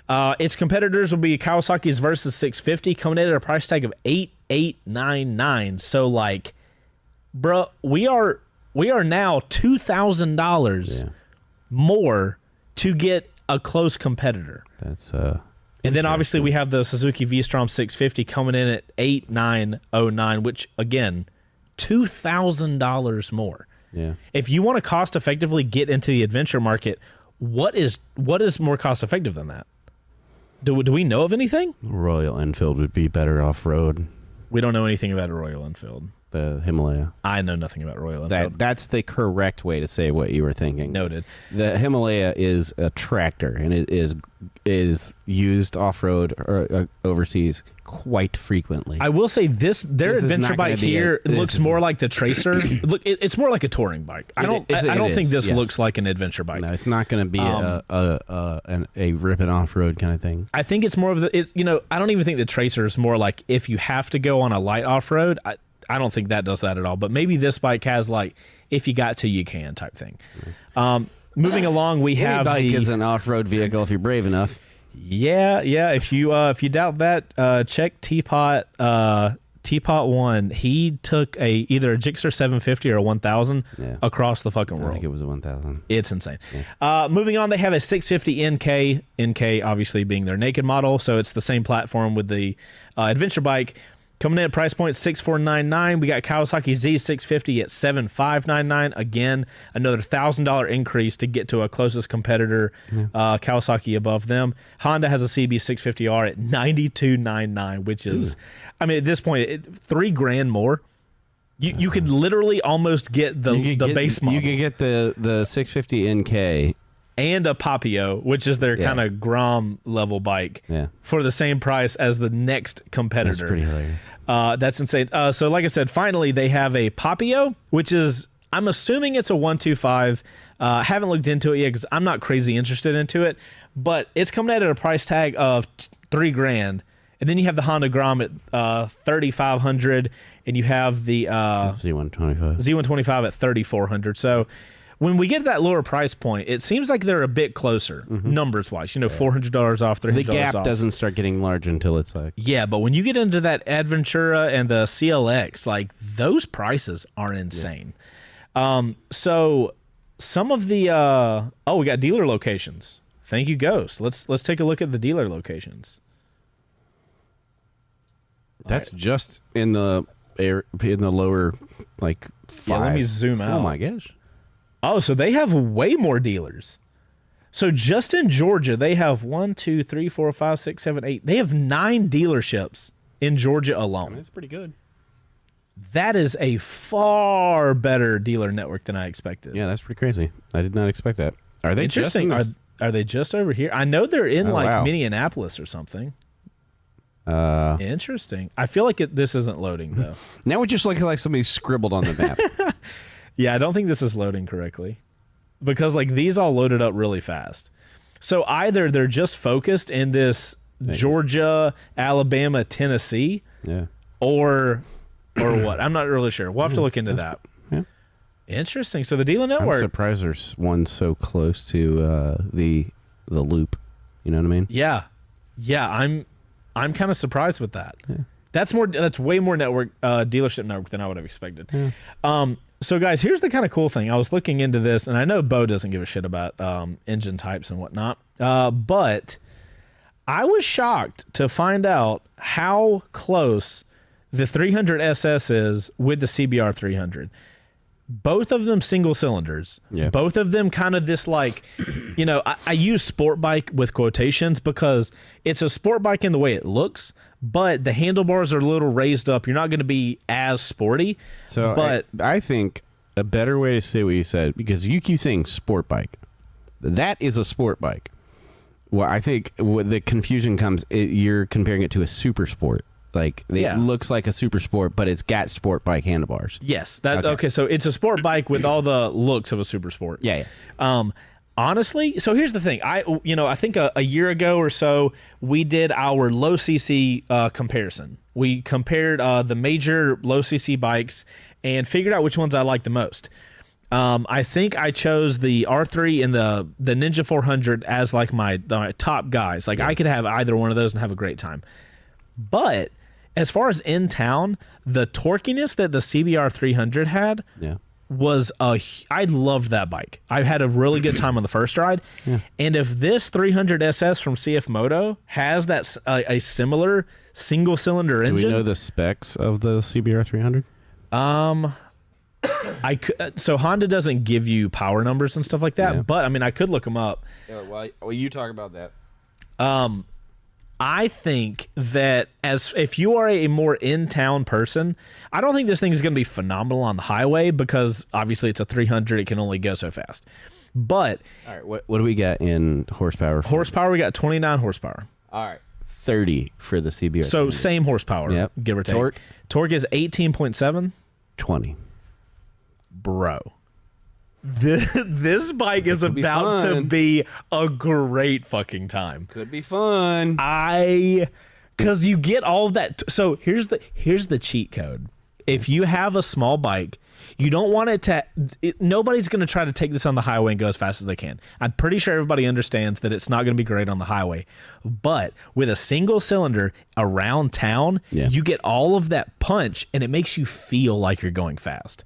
Yeah. Its competitors will be Kawasaki's Versus 650, coming in at a price tag of $8,899. So, like, bro, we are now $2,000 more to get a close competitor. That's and then obviously we have the Suzuki V-Strom 650 coming in at $8,909, which again, $2,000 more. Yeah. If you want to cost effectively get into the adventure market, what is more cost effective than that? Do we know of anything? Royal Enfield would be better off road. We don't know anything about a Royal Enfield. The Himalaya. I know nothing about Royal Enfield. That's the correct way to say what you were thinking. Noted. The Himalaya is a tractor, and it is used off-road or overseas quite frequently. I will say their This is adventure not bike gonna be here this looks is- more like the Tracer. Look, it's more like a touring bike. I don't think this yes. looks like an adventure bike. No, it's not going to be a ripping off-road kind of thing. I think it's more of the. I don't even think the Tracer is more like if you have to go on a light off-road. I don't think that does that at all. But maybe this bike has like if you got to, you can type thing. Moving along, we have Any bike is an off-road vehicle if you're brave enough. Yeah. If you doubt that, check Teapot. Teapot 1. He took either a Gixxer 750 or a 1000 across the fucking world. I think it was a 1000. It's insane. Yeah. Moving on, they have a 650 NK. NK obviously being their naked model, so it's the same platform with the adventure bike. Coming in at price point $6,499. We got Kawasaki Z650 at $7,599. Again, another $1,000 increase to get to a closest competitor, Kawasaki above them. Honda has a CB650R at $92,999, which is, I mean, at this point, $3,000 more. You could literally almost get the base model. You could get the 650 NK. And a Papio, which is their kind of Grom level bike, for the same price as the next competitor. That's pretty hilarious. That's insane. So like I said, finally they have a Papio, which is, I'm assuming it's a 125. Haven't looked into it yet because I'm not crazy interested into it, but it's coming at a price tag of $3,000. And then you have the Honda Grom at $3,500, and you have the Z125 at $3,400. So when we get to that lower price point, it seems like they're a bit closer, numbers-wise. $400 off, $300 off. The gap doesn't start getting large until it's like... Yeah, but when you get into that Adventura and the CLX, like, those prices are insane. So some of the... we got dealer locations. Thank you, Ghost. Let's take a look at the dealer locations. That's just in the lower, like, 5. Yeah, let me zoom out. Oh, my gosh. Oh, so they have way more dealers. So just in Georgia, they have 1, 2, 3, 4, 5, 6, 7, 8. They have 9 dealerships in Georgia alone. That's pretty good. That is a far better dealer network than I expected. Yeah, that's pretty crazy. I did not expect that. Are they interesting? Just are they just over here? I know they're in Minneapolis or something. Interesting. I feel like this isn't loading though. Now it just looks like somebody scribbled on the map. Yeah, I don't think this is loading correctly because like these all loaded up really fast. So either they're just focused in this Georgia, Alabama, Tennessee, or what? I'm not really sure. We'll have to look into that. Yeah. Interesting. So the dealer network. I'm surprised there's one so close to the loop. You know what I mean? Yeah. I'm kind of surprised with that. Yeah. That's way more network dealership network than I would have expected. Yeah. So guys, here's the kind of cool thing. I was looking into this, and I know Bo doesn't give a shit about engine types and whatnot, but I was shocked to find out how close the 300 SS is with the CBR 300. Both of them single cylinders. Yeah. Both of them kind of this like, I use sport bike with quotations because it's a sport bike in the way it looks, but the handlebars are a little raised up. You're not going to be as sporty. So but I think a better way to say what you said, because you keep saying sport bike, that is a sport bike. Well, I think the confusion comes, you're comparing it to a super sport. Like it looks like a super sport, but it's got sport bike handlebars. Yes. Okay. So it's a sport bike with all the looks of a super sport. Yeah. Honestly, so here's the thing. I think a year ago or so we did our low CC comparison. We compared the major low CC bikes and figured out which ones I like the most. I think I chose the R3 and the Ninja 400 as like my top guys. Like I could have either one of those and have a great time. But as far as in town, the torquiness that the CBR 300 had was I loved that bike. I had a really good time on the first ride. Yeah. And if this 300 SS from CF Moto has that a similar single cylinder engine, do we know the specs of the CBR 300? So Honda doesn't give you power numbers and stuff like that, but I mean I could look them up. Well, you talk about that. I think that if you are a more in-town person, I don't think this thing is going to be phenomenal on the highway because obviously it's a 300. It can only go so fast. But All right, what do we got in horsepower? Horsepower, we got 29 horsepower. All right, 30 for the CBR. So same horsepower, Yep. give or take. Torque? Torque is 18.7. 20. Bro. This bike is could be about to fun. be a great fucking time. Could be fun. Because you get all of that. So here's the cheat code. If you have a small bike, you don't want it to. Nobody's going to try to take this on the highway and go as fast as they can. I'm pretty sure everybody understands that it's not going to be great on the highway. But with a single cylinder around town, you get all of that punch, and it makes you feel like you're going fast.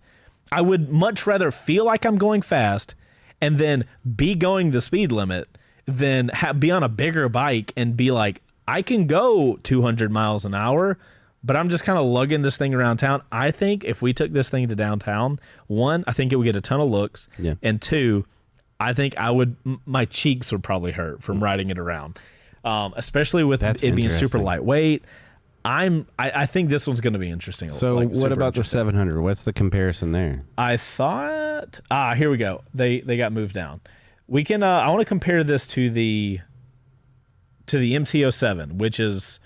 I would much rather feel like I'm going fast and then be going the speed limit than be on a bigger bike and be like, I can go 200 miles an hour, but I'm just kind of lugging this thing around town. I think if we took this thing to downtown, one, I think it would get a ton of looks. Yeah. And two, I think my cheeks would probably hurt from riding it around, especially with it being super lightweight. I think this one's going to be interesting. So what about the 700? What's the comparison there? I thought here we go. They got moved down. We can I want to compare this to the MT-07, which is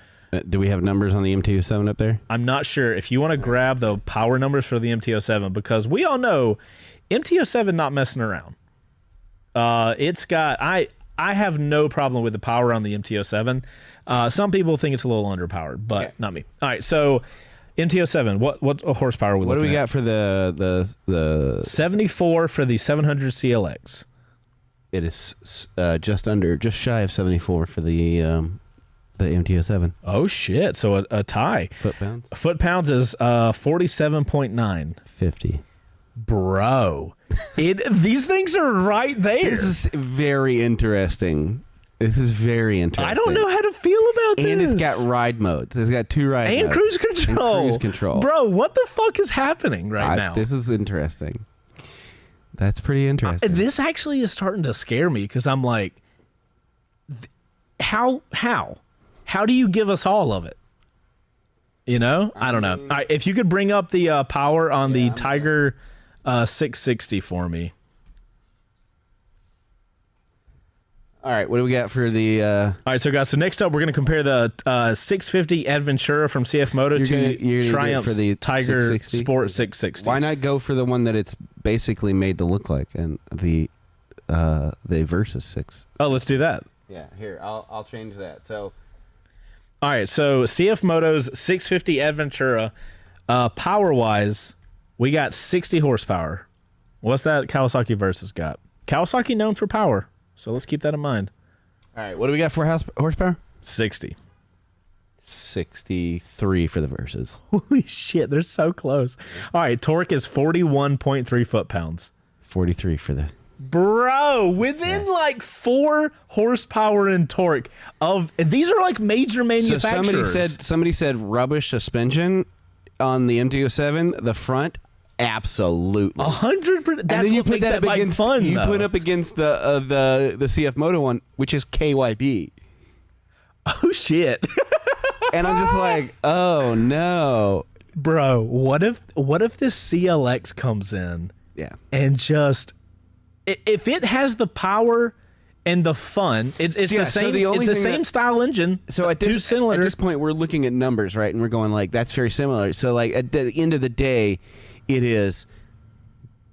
do we have numbers on the MT-07 up there? I'm not sure if you want to grab the power numbers for the MT-07 because we all know MT-07 not messing around. It's got I have no problem with the power on the MT-07. Some people think it's a little underpowered, but not me. All right, so MT-07, what horsepower are we looking at? What do we got for the 74 for the 700 CLX. It is just shy of 74 for the MT-07. Oh shit! So a tie. Foot-pounds? Foot-pounds is 47.9. 50. Bro, these things are right there. This is very interesting. I don't know how to feel about this. And it's got ride modes. It's got 2 ride modes. And cruise control. And cruise control. Bro, what the fuck is happening right now? This is interesting. That's pretty interesting. This actually is starting to scare me because I'm like, how do you give us all of it? You know? I don't know. All right, if you could bring up the power on the Tiger 660 for me. All right, what do we got for the... All right, so guys, so next up, we're going to compare the 650 Adventura from CF Moto to Triumph's for the Tiger 660? Sport 660. Why not go for the one that it's basically made to look like, and the Versus 6? Oh, let's do that. Yeah, here, I'll change that. So, all right, so CF Moto's 650 Adventura, power-wise, we got 60 horsepower. What's that Kawasaki Versus got? Kawasaki known for power. So let's keep that in mind. all right, what do we got for horsepower? 60. 63 for the Versus. Holy shit, they're so close. All right, torque is 41.3 foot-pounds. 43 for the... Bro, within like 4 horsepower and torque of these are like major manufacturers. So somebody said rubbish suspension on the MT-07, the front. Absolutely, 100%. That's then you what put makes that that up bike against fun. you though. put up against the CF Moto one, which is KYB. Oh shit, and I'm just like, oh no, bro. What if this CLX comes in? Yeah, and just if it has the power and the fun, it's the same. So it's the same style engine. So at this point, we're looking at numbers, right? And we're going like, that's very similar. So like at the end of the day, it is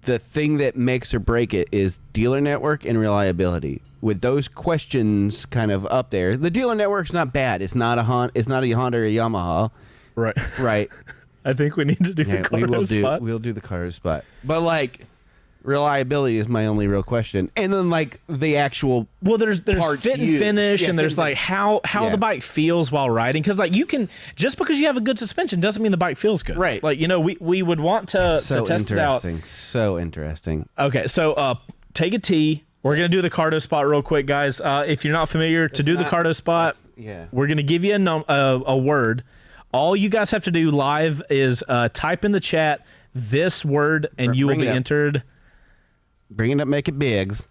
the thing that makes or break it is dealer network and reliability. With those questions kind of up there, the dealer network's not bad. It's not a Honda. It's not a Honda or a Yamaha. Right. Right. I think we need to do the Cardo spot. We'll do the Cardo spot. But like, reliability is my only real question. And then like the actual there's parts fit and used. finish, Yeah, and there's like how the bike feels while riding. Because like you can just because you have a good suspension doesn't mean the bike feels good. Right. Like we would want to test it out. So interesting. Okay, so take a T. We're gonna do the Cardo spot real quick, guys. If you're not familiar, the Cardo spot, we're gonna give you a word. All you guys have to do live is type in the chat this word, and you will be entered. Bring it up, make it bigs.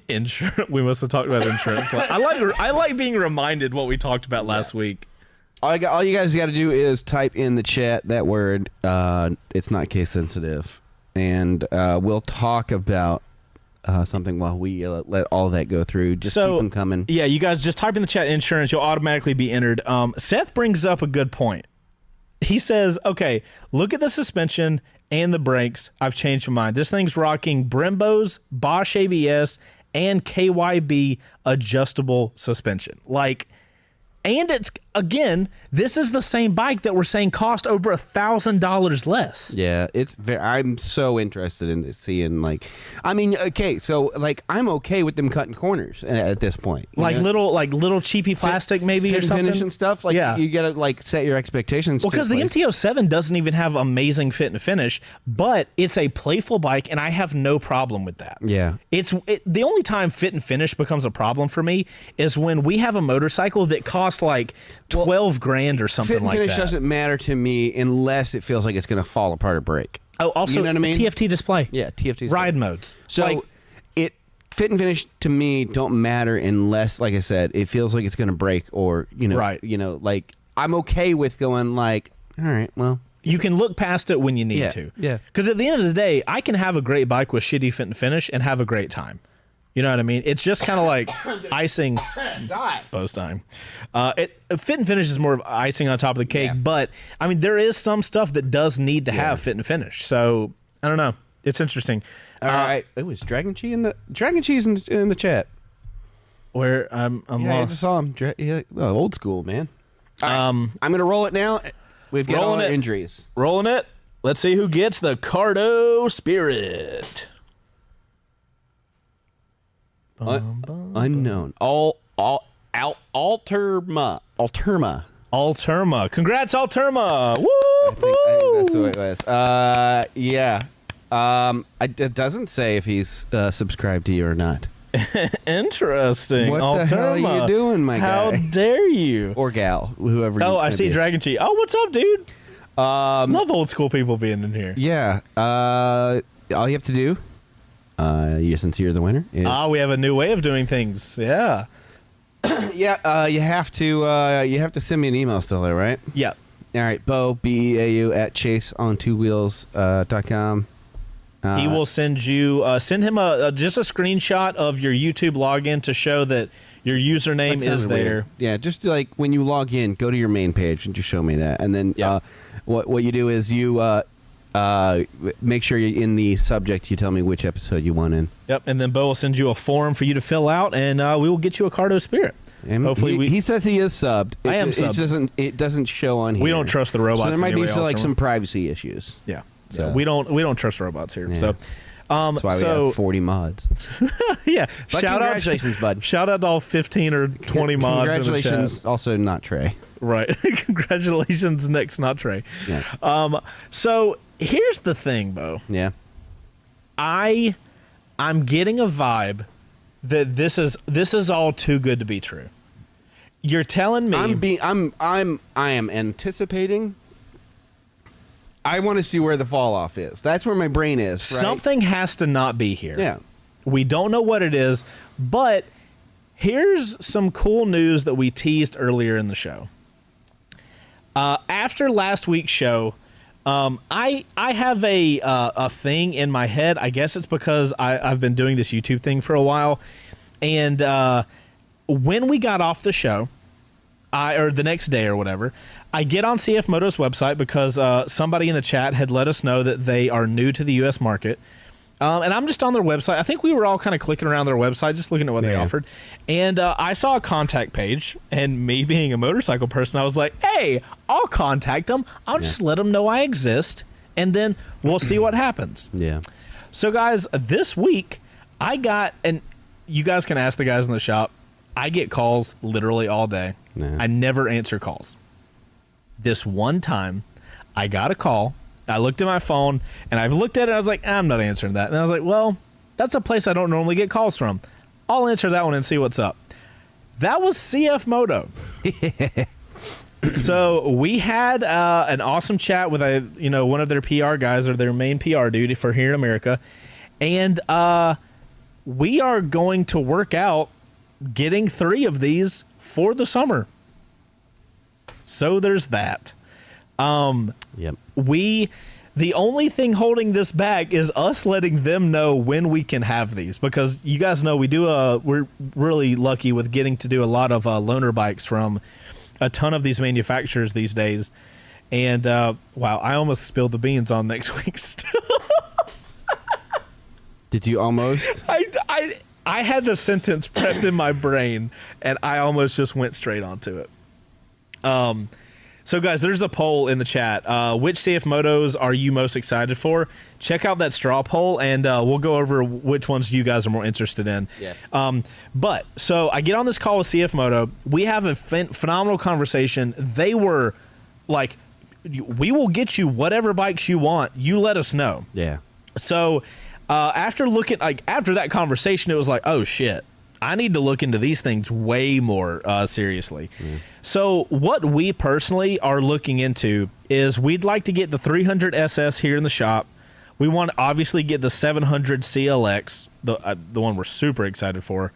Insurance. We must have talked about insurance. I like being reminded what we talked about last week. All you guys got to do is type in the chat that word. It's not case sensitive, and we'll talk about something while we let all that go through. Just keep them coming. Yeah, you guys just type in the chat insurance. You'll automatically be entered. Seth brings up a good point. He says, okay, look at the suspension and the brakes. I've changed my mind. This thing's rocking Brembo's, Bosch ABS, and KYB adjustable suspension. And it's, again, this is the same bike that we're saying cost over $1,000 less. Yeah, I'm so interested in seeing, okay, so, I'm okay with them cutting corners at this point. Little cheapy plastic maybe or something? Finish and stuff. You gotta, set your expectations. Well, because the MT-07 doesn't even have amazing fit and finish, but it's a playful bike, and I have no problem with that. Yeah. The only time fit and finish becomes a problem for me is when we have a motorcycle that costs like 12 grand or something like that. Fit and finish doesn't matter to me unless it feels like it's going to fall apart or break. Oh, also, you know what I mean? TFT display. Yeah, TFT display. Ride modes. So fit and finish to me don't matter unless, like I said, it feels like it's going to break or, right. I'm okay with going all right, well. You can look past it when you need to. Yeah. Because at the end of the day, I can have a great bike with shitty fit and finish and have a great time. You know what I mean? It's just kind of like icing. Post time. Fit and finish is more of icing on top of the cake, but I mean there is some stuff that does need to have fit and finish. So I don't know. It's interesting. All right. It was Dragon Cheese in the chat. Where I'm lost. I just saw him. Old school, man. I'm gonna roll it now. We've got all our injuries. Rolling it. Let's see who gets the Cardo Spirit. Unknown. Alterma. Congrats, Alterma. Woo! I think that's the way it was. Yeah. It doesn't say if he's subscribed to you or not. Interesting. What Alterma. the hell are you doing, my guy? How dare you? Or gal, whoever. Oh, I see Dragon Cheese. Oh, what's up, dude? Love old school people being in here. Yeah. All you have to do, since you're the winner, is... we have a new way of doing things. Yeah. Yeah. You have to send me an email still, though, right? Yeah. All right, Beau, BEAU at chaseontwowheels.com. He will send you, send him just a screenshot of your YouTube login to show that your username is there. Weird. Yeah, just when you log in, go to your main page and just show me that. And then what you do is you make sure you're in the subject. You tell me which episode you want in. Yep, and then Beau will send you a form for you to fill out, and we will get you a Cardo Spirit. And hopefully, he says he is subbed. I am subbed. It doesn't show on here. We don't trust the robots. So there might be anyway, some privacy issues. Yeah. So. We don't trust robots here. Yeah. So that's why we have 40 mods. Yeah. But congratulations, bud. Shout out to all 15 or 20 mods. Congratulations, also not Trey. Right. Congratulations, next not Trey. Yeah. So here's the thing, Beau. Yeah. I'm getting a vibe that this is all too good to be true. You're telling me I am anticipating. I want to see where the fall off is. That's where my brain is. Right? Something has to not be here. Yeah. We don't know what it is, but here's some cool news that we teased earlier in the show. After last week's show, I have a thing in my head. I guess it's because I've been doing this YouTube thing for a while, and when we got off the show, or the next day or whatever, I get on CF Moto's website because somebody in the chat had let us know that they are new to the U.S. market. And I'm just on their website. I think we were all kind of clicking around their website, just looking at what they offered. And I saw a contact page, and me being a motorcycle person, I was like, hey, I'll contact them. I'll just let them know I exist, and then we'll see what happens. Yeah. So, guys, this week, I got, and you guys can ask the guys in the shop, I get calls literally all day. Yeah. I never answer calls. This one time, I got a call. I looked at my phone, and I looked at it, and I was like, I'm not answering that. And I was like, well, that's a place I don't normally get calls from. I'll answer that one and see what's up. That was CF Moto. So we had an awesome chat with one of their PR guys, or their main PR dude for here in America. And we are going to work out getting 3 of these for the summer. So there's that. Yep. The only thing holding this back is us letting them know when we can have these, because you guys know we're really lucky with getting to do a lot of loaner bikes from a ton of these manufacturers these days. And wow, I almost spilled the beans on next week still. Did you almost? I had the sentence prepped in my brain, and I almost just went straight onto it. So guys, there's a poll in the chat. Which CF Motos are you most excited for? Check out that straw poll, and we'll go over which ones you guys are more interested in. Yeah. But so I get on this call with CF Moto. We have a phenomenal conversation. They were like, "We will get you whatever bikes you want. You let us know." Yeah. So after that conversation, it was like, oh shit, I need to look into these things way more seriously. So what we personally are looking into is we'd like to get the 300 SS here in the shop. We want to obviously get the 700 CLX, the one we're super excited for.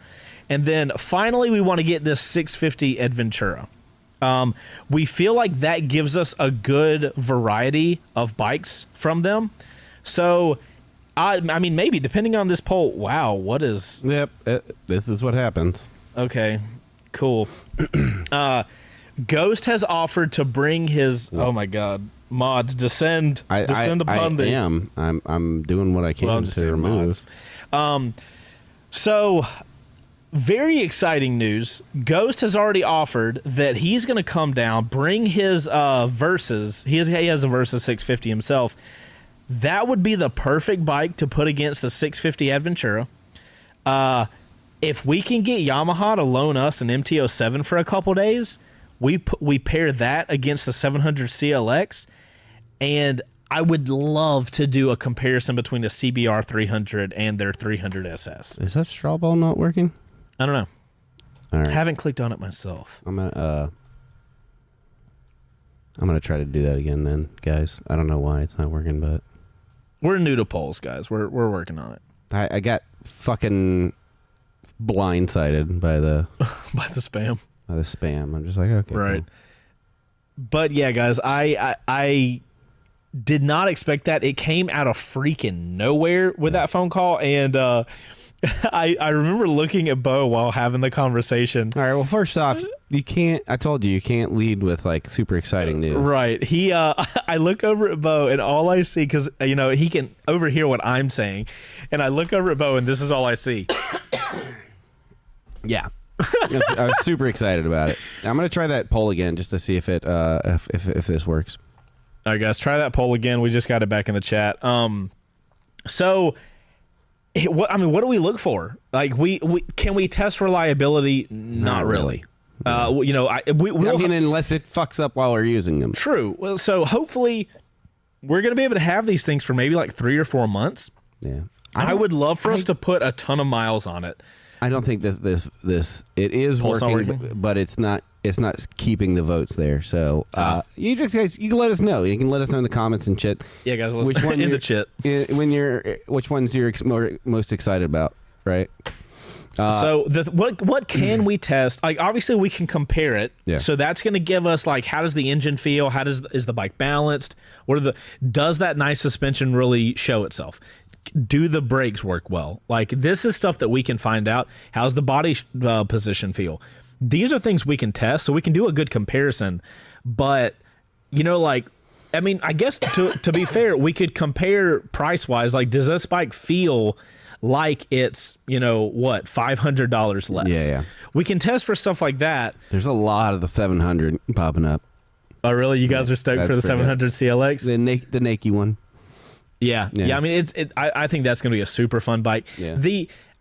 And then finally, we want to get this 650 Adventura. We feel like that gives us a good variety of bikes from them. So I mean, maybe depending on this poll. Wow, what is? Yep. This is what happens. Okay, cool. Ghost has offered to bring his. Oh my God, mods descend upon the. I am. I'm doing what I can to remove. So, very exciting news. Ghost has already offered that he's going to come down, bring his Versus. He has a Versus 650 himself. That would be the perfect bike to put against a 650 Adventura. If we can get Yamaha to loan us an MT-07 for a couple days, we pair that against the 700 CLX, and I would love to do a comparison between the CBR 300 and their 300 SS. Is that straw ball not working? I don't know. All right. I haven't clicked on it myself. I'm gonna try to do that again then, guys. I don't know why it's not working, but we're new to polls, guys. We're working on it. I got fucking blindsided by the by the spam. By the spam. I'm just like, okay, right. Cool. But yeah, guys, I did not expect that. It came out of freaking nowhere with that phone call, and I remember looking at Bo while having the conversation. All right. Well, first off, you can't. I told you can't lead with like super exciting news. Right. He. I look over at Bo, and all I see, because he can overhear what I'm saying, and I look over at Bo, and this is all I see. Yeah. I was super excited about it. I'm gonna try that poll again just to see if it if this works. All right, guys, try that poll again. We just got it back in the chat. So. What do we look for? Like, can we test reliability? Not really. Unless it fucks up while we're using them. True. Well, so hopefully we're going to be able to have these things for maybe like 3 or 4 months. Yeah. I would love for us to put a ton of miles on it. I don't think that this it is working, but it's not keeping the votes there. So you can let us know. You can let us know in the comments and shit. Yeah, guys, which one in the chat which ones you're most excited about, right? So what can we test? Like, obviously we can compare it. Yeah. So that's going to give us like, how does the engine feel? Is the bike balanced? Does that nice suspension really show itself? Do the brakes work well? Like, this is stuff that we can find out. How's the body position feel? These are things we can test, so we can do a good comparison. But, I guess to be fair, we could compare price-wise. Like, does this bike feel like it's, $500 less? Yeah. We can test for stuff like that. There's a lot of the 700 popping up. Oh, really? You guys are stoked for the 700 CLX? The Nike one. Yeah. I mean, I think that's going to be a super fun bike. Yeah.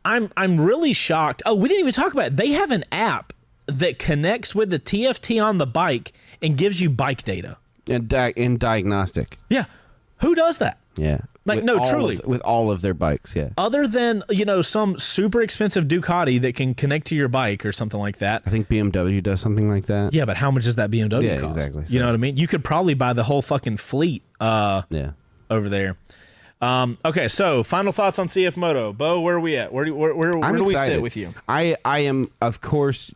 I'm really shocked. Oh, we didn't even talk about it. They have an app that connects with the TFT on the bike and gives you bike data and diagnostic. Yeah. Who does that? Yeah. Like, truly. With all of their bikes, yeah. Other than, some super expensive Ducati that can connect to your bike or something like that. I think BMW does something like that. Yeah, but how much does that BMW cost? Exactly. You know what I mean? You could probably buy the whole fucking fleet over there. Okay, so final thoughts on CF Moto. Bo, where are we at? Where do we sit with you? I am, of course,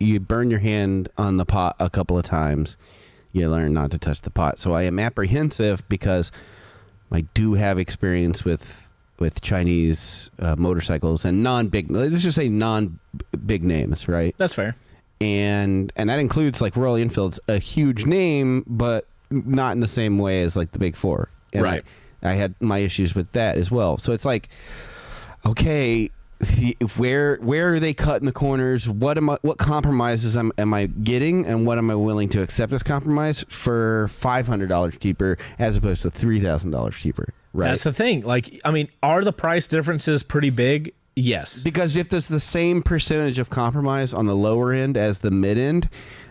you burn your hand on the pot a couple of times. You learn not to touch the pot. So I am apprehensive because I do have experience with Chinese motorcycles and let's just say non-big names, right? That's fair. And that includes like Royal Enfield's a huge name, but not in the same way as like the big four. And right. I had my issues with that as well. So it's like, okay, where are they cutting the corners? What compromises am I getting, and what am I willing to accept as compromise for $500 cheaper as opposed to $3,000 cheaper? Right. That's the thing. Like, I mean, are the price differences pretty big? Yes. Because if there's the same percentage of compromise on the lower end as the mid end,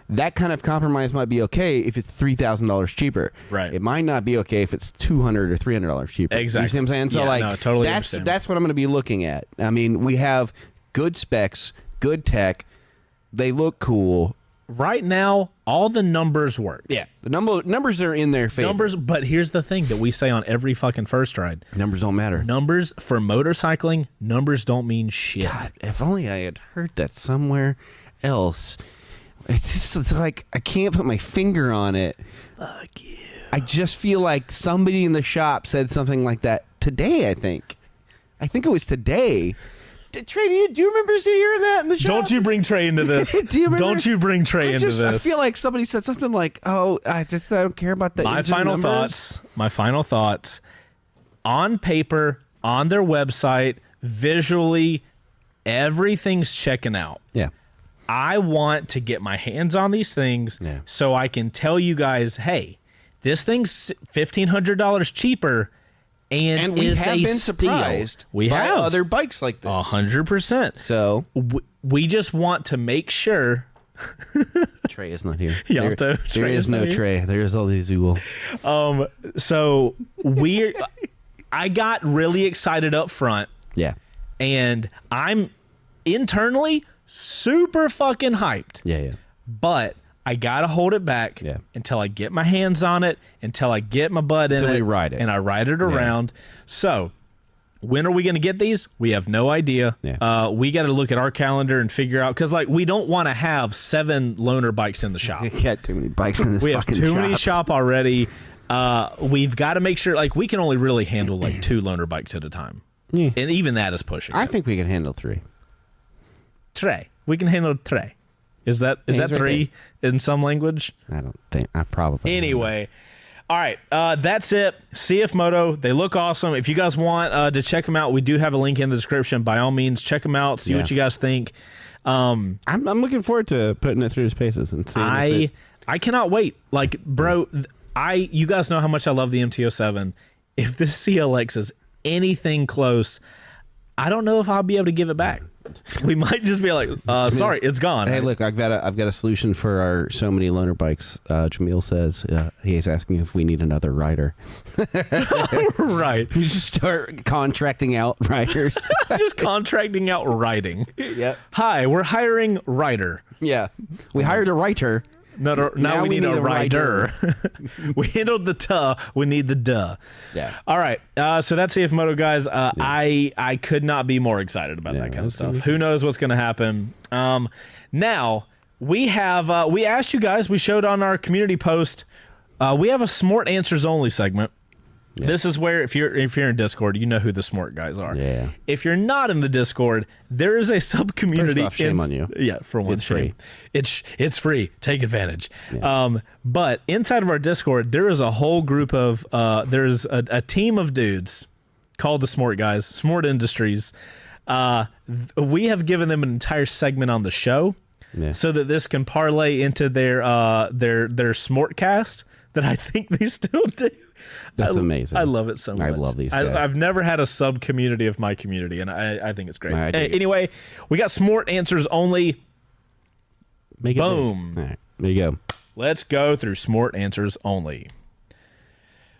that kind of compromise might be okay if it's $3,000 cheaper. Right. It might not be okay if it's $200 or $300 cheaper. Exactly. You see what I'm saying? So yeah, like, no, totally that's what I'm going to be looking at. I mean, we have good specs, good tech. They look cool. Right now, all the numbers work. Yeah, the numbers are in their favor. But here's the thing that we say on every fucking first ride. Numbers don't matter. Numbers for motorcycling, numbers don't mean shit. God, if only I had heard that somewhere else. It's like I can't put my finger on it. Fuck you. I just feel like somebody in the shop said something like that today, I think it was today. Trey, do you remember hearing that in the shop? Don't you bring Trey into this. Do you remember? Don't you bring Trey into this. I feel like somebody said something like, oh, I don't care about the My final thoughts, on paper, on their website, visually, everything's checking out. Yeah. I want to get my hands on these things so I can tell you guys, hey, this thing's $1,500 cheaper. And we is have a been steal. surprised we by have other bikes like this. 100%. So we just want to make sure. Trey is not here. Yalto, there is no Trey. There is only Zool. So I got really excited up front. Yeah. And I'm internally super fucking hyped. Yeah. But I gotta hold it back until I get my hands on it, until I get my butt in it, ride it, and I ride it around. So, when are we gonna get these? We have no idea. Yeah. We got to look at our calendar and figure out, because like we don't want to have 7 loaner bikes in the shop. We got too many bikes in this. We have too many shop already. We've got to make sure like we can only really handle like 2 loaner bikes at a time, and even that is pushing. I think we can handle 3. Trey, we can handle Trey. Is that 3 in some language? I don't think. I probably. Anyway, all right. That's it. CF Moto. They look awesome. If you guys want to check them out, we do have a link in the description. By all means, check them out. See what you guys think. I'm looking forward to putting it through its paces and seeing. I cannot wait. Like, bro, you guys know how much I love the MT-07. If this CLX is anything close, I don't know if I'll be able to give it back. We might just be like, sorry, it's gone. Hey, look, I've got a solution for our so many loaner bikes. Jamil says he's asking if we need another rider. Right. We just start contracting out riders. Just contracting out riding. Yep. Hi, we're hiring rider. Yeah. We hired a writer. Now we need a rider. We handled the tuh. We need the duh. Yeah. All right. So that's CF Moto, guys. I could not be more excited about that kind of stuff. Who knows what's going to happen? Now we have we asked you guys. We showed on our community post. We have a Smart Answers Only segment. Yeah. This is where if you're in Discord, you know who the Smart guys are. Yeah. If you're not in the Discord, there is a sub community. First off, shame on you. Yeah, for one, it's free. It's free. Take advantage. Yeah. But inside of our Discord, there is a whole group of there's a team of dudes called the Smart guys, Smart Industries. We have given them an entire segment on the show, so that this can parlay into their Smartcast that I think they still do. That's amazing. I love it so much. I love these guys. I've never had a sub community of my community, and I think it's great. Anyway, we got Smart Answers Only. Make it Boom. All right, there you go. Let's go through Smart Answers Only.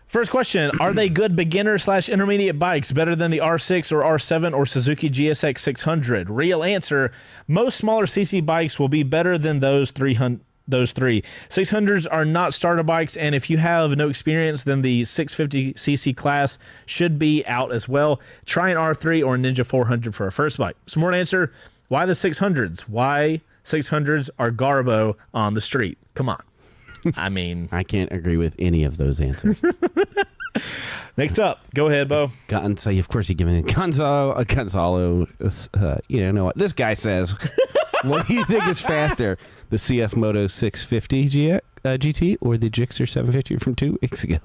First question, are they good beginner/intermediate bikes, better than the R6 or R7 or Suzuki GSX 600? Real answer, most smaller CC bikes will be better than those 300 those three. 600s are not starter bikes, and if you have no experience, then the 650cc class should be out as well. Try an R3 or a Ninja 400 for a first bike. Smart answer, why the 600s? Why 600s are garbo on the street? Come on. I mean... I can't agree with any of those answers. Next up, go ahead, Bo. Gonzalo, of course, you give me Gonzalo. You know what this guy says. What do you think is faster, the CF Moto 650 GT or the Gixxer 750 from 2 weeks ago?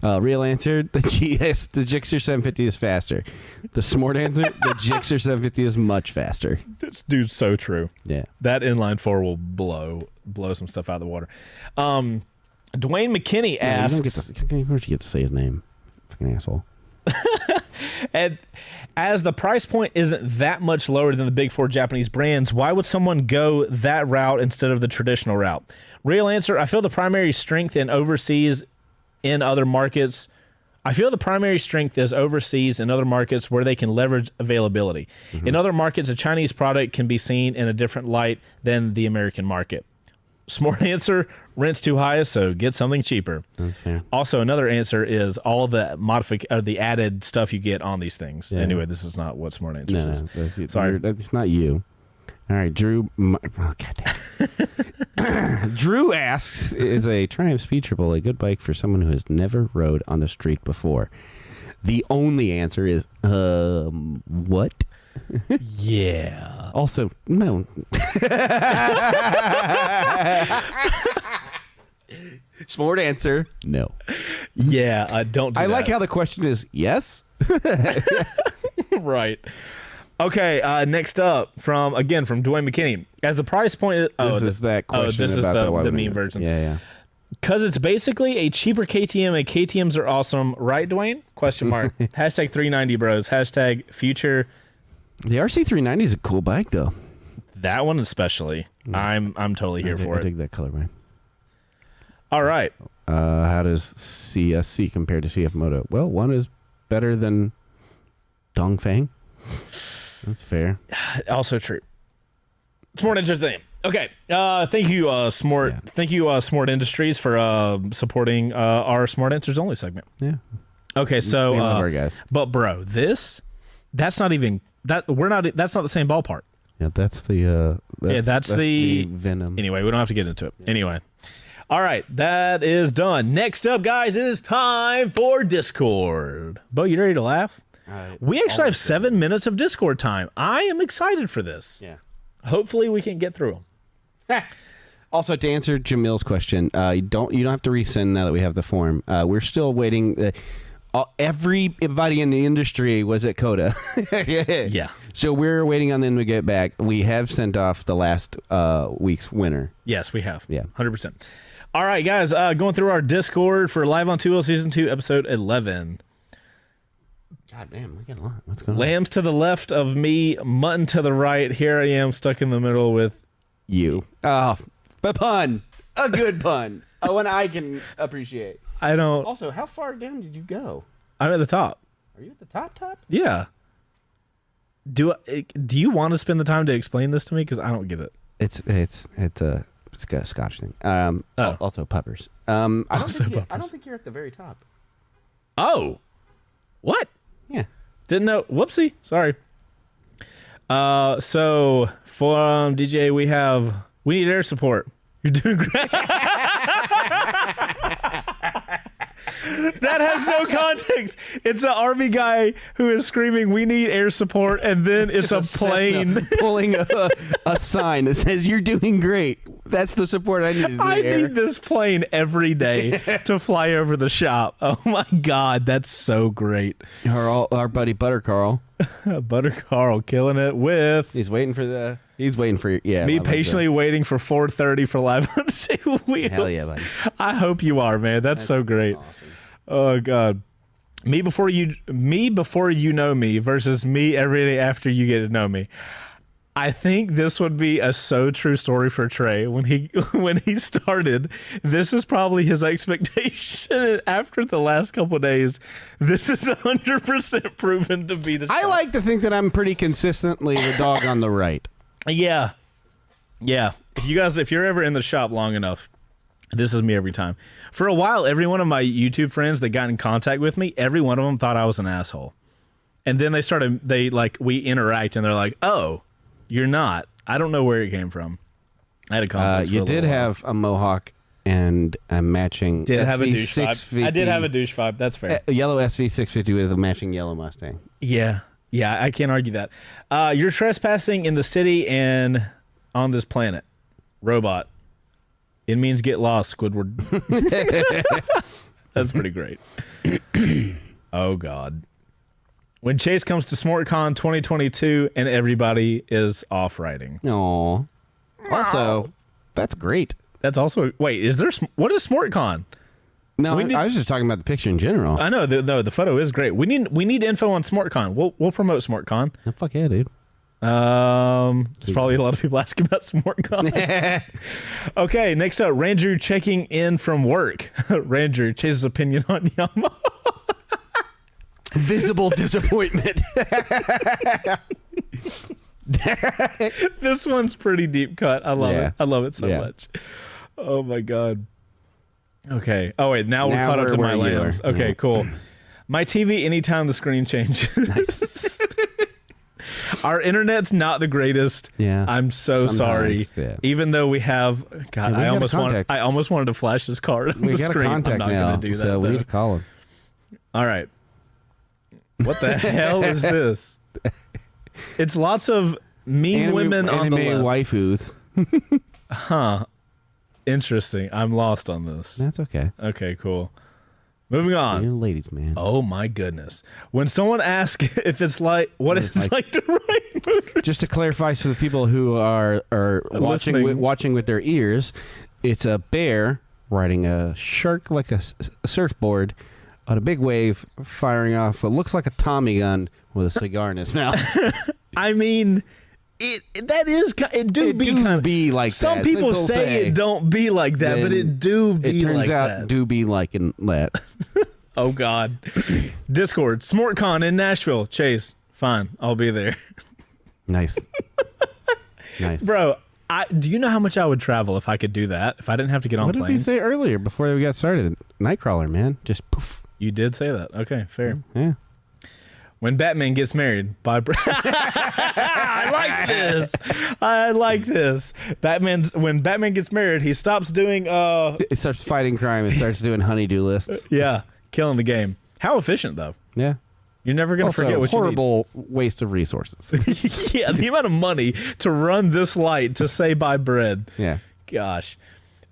Real answer, the Gixxer 750 is faster. The smart answer, the Gixxer 750 is much faster. This dude's so true. Yeah. That inline four will blow some stuff out of the water. Dwayne McKinney asks... You don't get to say his name. Fucking asshole. And as the price point isn't that much lower than the big four Japanese brands, why would someone go that route instead of the traditional route? Real answer, I feel the primary strength in overseas in other markets. I feel the primary strength is overseas in other markets where they can leverage availability. Mm-hmm. In other markets, a Chinese product can be seen in a different light than the American market. Smart answer, rent's too high, so get something cheaper. That's fair. Also, another answer is all the the added stuff you get on these things. Yeah. Anyway, this is not what smart answers is. Sorry. That's not you. All right, Drew. Drew asks, is a Triumph Speed Triple a good bike for someone who has never rode on the street before? The only answer is, what? Yeah. Also, no. Smart answer, no. Yeah, don't do I that. like how the question is yes. Right. Okay, next up from Dwayne McKinney. As the price point this is that question. This is the meme version. Yeah. Because it's basically a cheaper KTM, and KTMs are awesome, right, Dwayne? Question mark. Hashtag 390 bros. Hashtag future. The RC390 is a cool bike, though. That one especially. I'm totally here for I it. dig that colorway. All right. How does CSC compare to CF Moto? Well, one is better than Dongfeng. That's fair. Also true. Smart interesting. Okay. Thank you, Smart. Yeah. Thank you, Smart Industries, for supporting our Smart Answers Only segment. Yeah. Okay. So, we love our guys. But bro, that's not even that. That's not the same ballpark. Yeah, that's the. That's the venom. Anyway, we don't have to get into it. Yeah. Anyway. All right, that is done. Next up, guys, it is time for Discord. Bo, you ready to laugh? We actually have 7 minutes of Discord time. I am excited for this. Yeah. Hopefully, we can get through them. Also, to answer Jamil's question, you don't have to resend now that we have the form. We're still waiting. Everybody in the industry was at Coda. Yeah. So we're waiting on them to get back. We have sent off the last week's winner. Yes, we have. Yeah. 100%. All right, guys, going through our Discord for Live on 2 Wheels Season 2, Episode 11. God damn, we got a lot. What's going on? Lambs to the left of me, mutton to the right. Here I am, stuck in the middle with you. Oh, a pun. A good pun. One I can appreciate. I don't. Also, how far down did you go? I'm at the top. Are you at the top? Yeah. Do you want to spend the time to explain this to me? Because I don't get it. It's a Scotch thing. Also puppers. I don't think you're at the very top. Oh, what? Yeah. Didn't know. Whoopsie. Sorry. So from DJ, we need air support. You're doing great. That has no context. It's an army guy who is screaming, "We need air support," and then it's a plane pulling a sign that says, "You're doing great." That's the support I need. I need this plane every day to fly over the shop. Oh my God, that's so great. Our buddy Butter Carl. Butter Carl killing it with. He's waiting for me patiently waiting for 4:30 for Live on 2 Wheels. Hell yeah, buddy. I hope you are, man. That's so great. Awesome. Oh God. Me before you know me versus me every day after you get to know me. I think this would be a so true story for Trey when he started. This is probably his expectation. And after the last couple of days, this is 100% proven to be the. I like to think that I'm pretty consistently the dog on the right. Yeah. if you're ever in the shop long enough, this is me every time. For a while, every one of my YouTube friends that got in contact with me, every one of them thought I was an asshole. And then we interact and they're like, oh, you're not. I don't know where it came from. I had a complex. You did have a mohawk and a matching. Did have a douche vibe. I did have a douche vibe. That's fair. A yellow SV650 with a matching yellow Mustang. Yeah, I can't argue that. You're trespassing in the city and on this planet. Robot. It means get lost, Squidward. That's pretty great. Oh, God. When Chase comes to SmortCon 2022 and everybody is off-riding. Aw. Also, that's great. That's also... Wait, what is SmortCon? No, I was just talking about the picture in general. I know. The photo is great. We need info on SmortCon. We'll promote SmortCon. Oh, fuck yeah, dude. There's probably a lot of people asking about SmortCon. Okay, next up, Ranger checking in from work. Ranger, Chase's opinion on Yamaha. Visible disappointment. This one's pretty deep cut. I love it. I love it so Yeah. much. Oh my God. Okay. Oh wait, now we're caught up to my lambs. Okay, cool. My TV anytime the screen changes. Our internet's not the greatest. Yeah. I'm so sorry. Yeah. Even though we have God, Yeah, I almost wanted to flash this card on We the got screen. a contact I'm not now, gonna do that. so we though. need to call him. All right. What the hell is this? It's lots of mean women on the anime left. waifus. Huh. Interesting. I'm lost on this. That's okay. Okay, cool. Moving on. You're ladies, man. Oh my goodness. When someone asks if it's like what it's like to ride motorcycles. Just to clarify for the people who are watching with their ears, it's a bear riding a shark like a surfboard on a big wave, firing off what looks like a Tommy gun with a cigar in his mouth. I mean, it do be like some that. people say it don't be like that, but it do be like that. It turns out do be like that. Oh God. Discord, SmortCon in Nashville. Chase, fine, I'll be there. Nice. Bro, do you know how much I would travel if I could do that? If I didn't have to get on What planes? did we say earlier before we got started? Nightcrawler, man. Just poof. You did say that. Okay, fair. Yeah. When Batman gets married, I like this. I like this. When Batman gets married, he stops doing It starts fighting crime and starts doing honey-do lists. yeah, killing the game. How efficient though. Yeah. You're never going to forget what horrible waste of resources. you need. Yeah, the amount of money to run this light to say buy bread. Yeah. Gosh.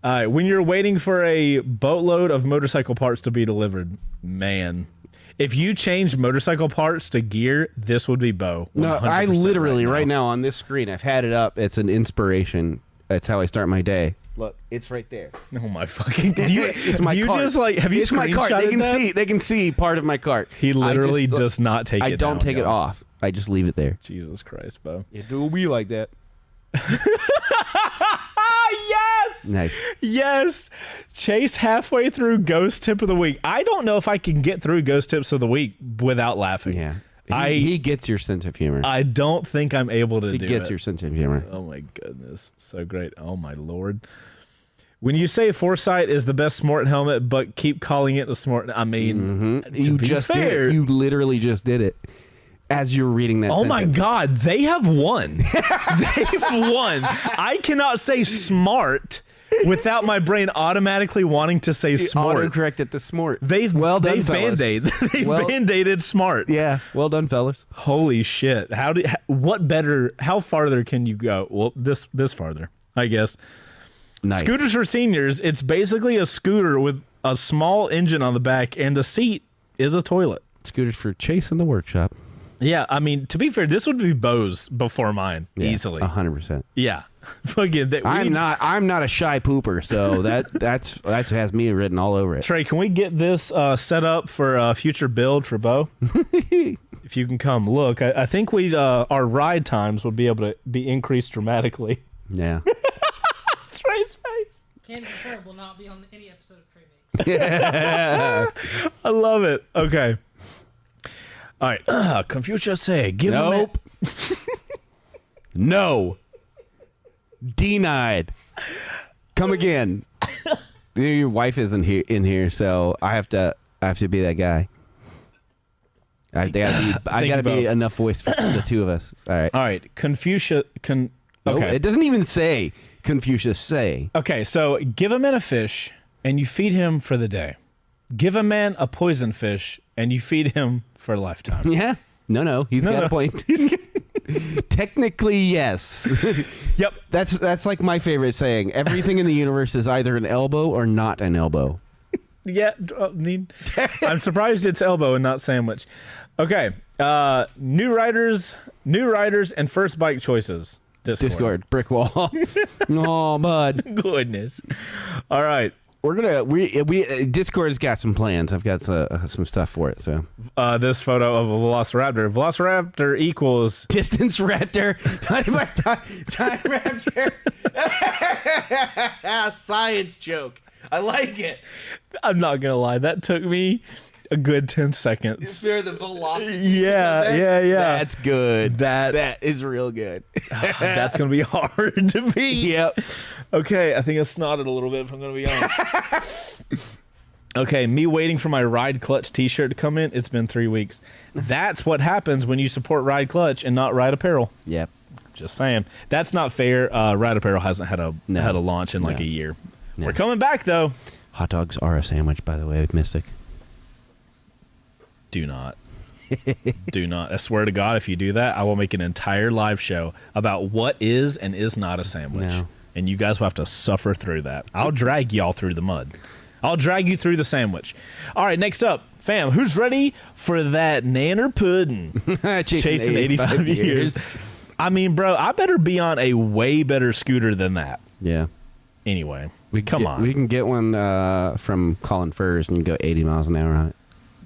When you're waiting for a boatload of motorcycle parts to be delivered, man. If you change motorcycle parts to gear, this would be Bo. No, I literally right now on this screen, I've had it up. It's an inspiration. That's how I start my day. Look, it's right there. Oh my fucking! It's my cart. Just like have you? It's my cart. They can that? see. They can see part of my cart. He literally does not take it. I don't take it off. I just leave it there. Jesus Christ, Bo! It do be like that. Yes. Nice. Yes. Chase halfway through Ghost Tip of the Week. I don't know if I can get through Ghost Tips of the Week without laughing. Yeah. He gets your sense of humor. I don't think I'm able to do it. He gets your sense of humor. Oh my goodness. So great. Oh my Lord. When you say Foresight is the best Smart helmet, but keep calling it a Smart, I mean, to You be just fair, did it. You literally just did it as you're reading that oh my sentence. God, they have won. They've won. I cannot say smart without my brain automatically wanting to say smart. Autocorrect it to smart. They've fellas. band-aid. They've band-aided smart. Yeah, well done, fellas. Holy shit. How farther can you go? Well, this farther, I guess. Nice. Scooters for seniors, it's basically a scooter with a small engine on the back and the seat is a toilet. Scooters for Chase in the workshop. Yeah, I mean, to be fair, this would be Bo's before mine, easily. 100%. Yeah. Fucking. I'm not a shy pooper, so that has me written all over it. Trey, can we get this set up for a future build for Bo? If you can come look, I think our ride times would be able to be increased dramatically. Yeah. Trey's face. Can confirm will not be on any episode of Trey Makes. I love it. Okay. All right. Confucius say, give him Nope. No. Denied. Come again. Your wife isn't in here, so I have to be that guy. I gotta be enough voice for the two of us. All right. Confucius. Okay. It doesn't even say Confucius say. Okay, so give a man a fish and you feed him for the day. Give a man a poison fish and you feed him for a lifetime. Yeah. No. He's got a point. Technically, yes. Yep. That's like my favorite saying. Everything in the universe is either an elbow or not an elbow. Yeah. I'm surprised it's elbow and not sandwich. Okay. New riders and first bike choices. Discord. Brick wall. Oh, bud. Goodness. All right. We Discord's got some plans. I've got some stuff for it. So this photo of a Velociraptor. Velociraptor equals distance raptor. Time raptor. Science joke. I like it. I'm not gonna lie. That took me a good 10 seconds. Is there the velocity? Yeah. That's good. That is real good. That's gonna be hard to beat. Yep. Okay, I think I snotted a little bit, if I'm gonna be honest. Okay, me waiting for my Ride Clutch t-shirt to come in. It's been 3 weeks. That's what happens when you support Ride Clutch and not Ride Apparel. Yep. Just saying. That's not fair. Ride Apparel hasn't had a launch in like a year. No. We're coming back though. Hot dogs are a sandwich, by the way, Mystic. Do not. Do not. I swear to God, if you do that, I will make an entire live show about what is and is not a sandwich. No. And you guys will have to suffer through that. I'll drag y'all through the mud. I'll drag you through the sandwich. All right, next up, fam, who's ready for that nanner pudding? Chasing 85 years. I mean, bro, I better be on a way better scooter than that. Yeah. Anyway, come on. We can get one from Colin Furs and you go 80 miles an hour on it.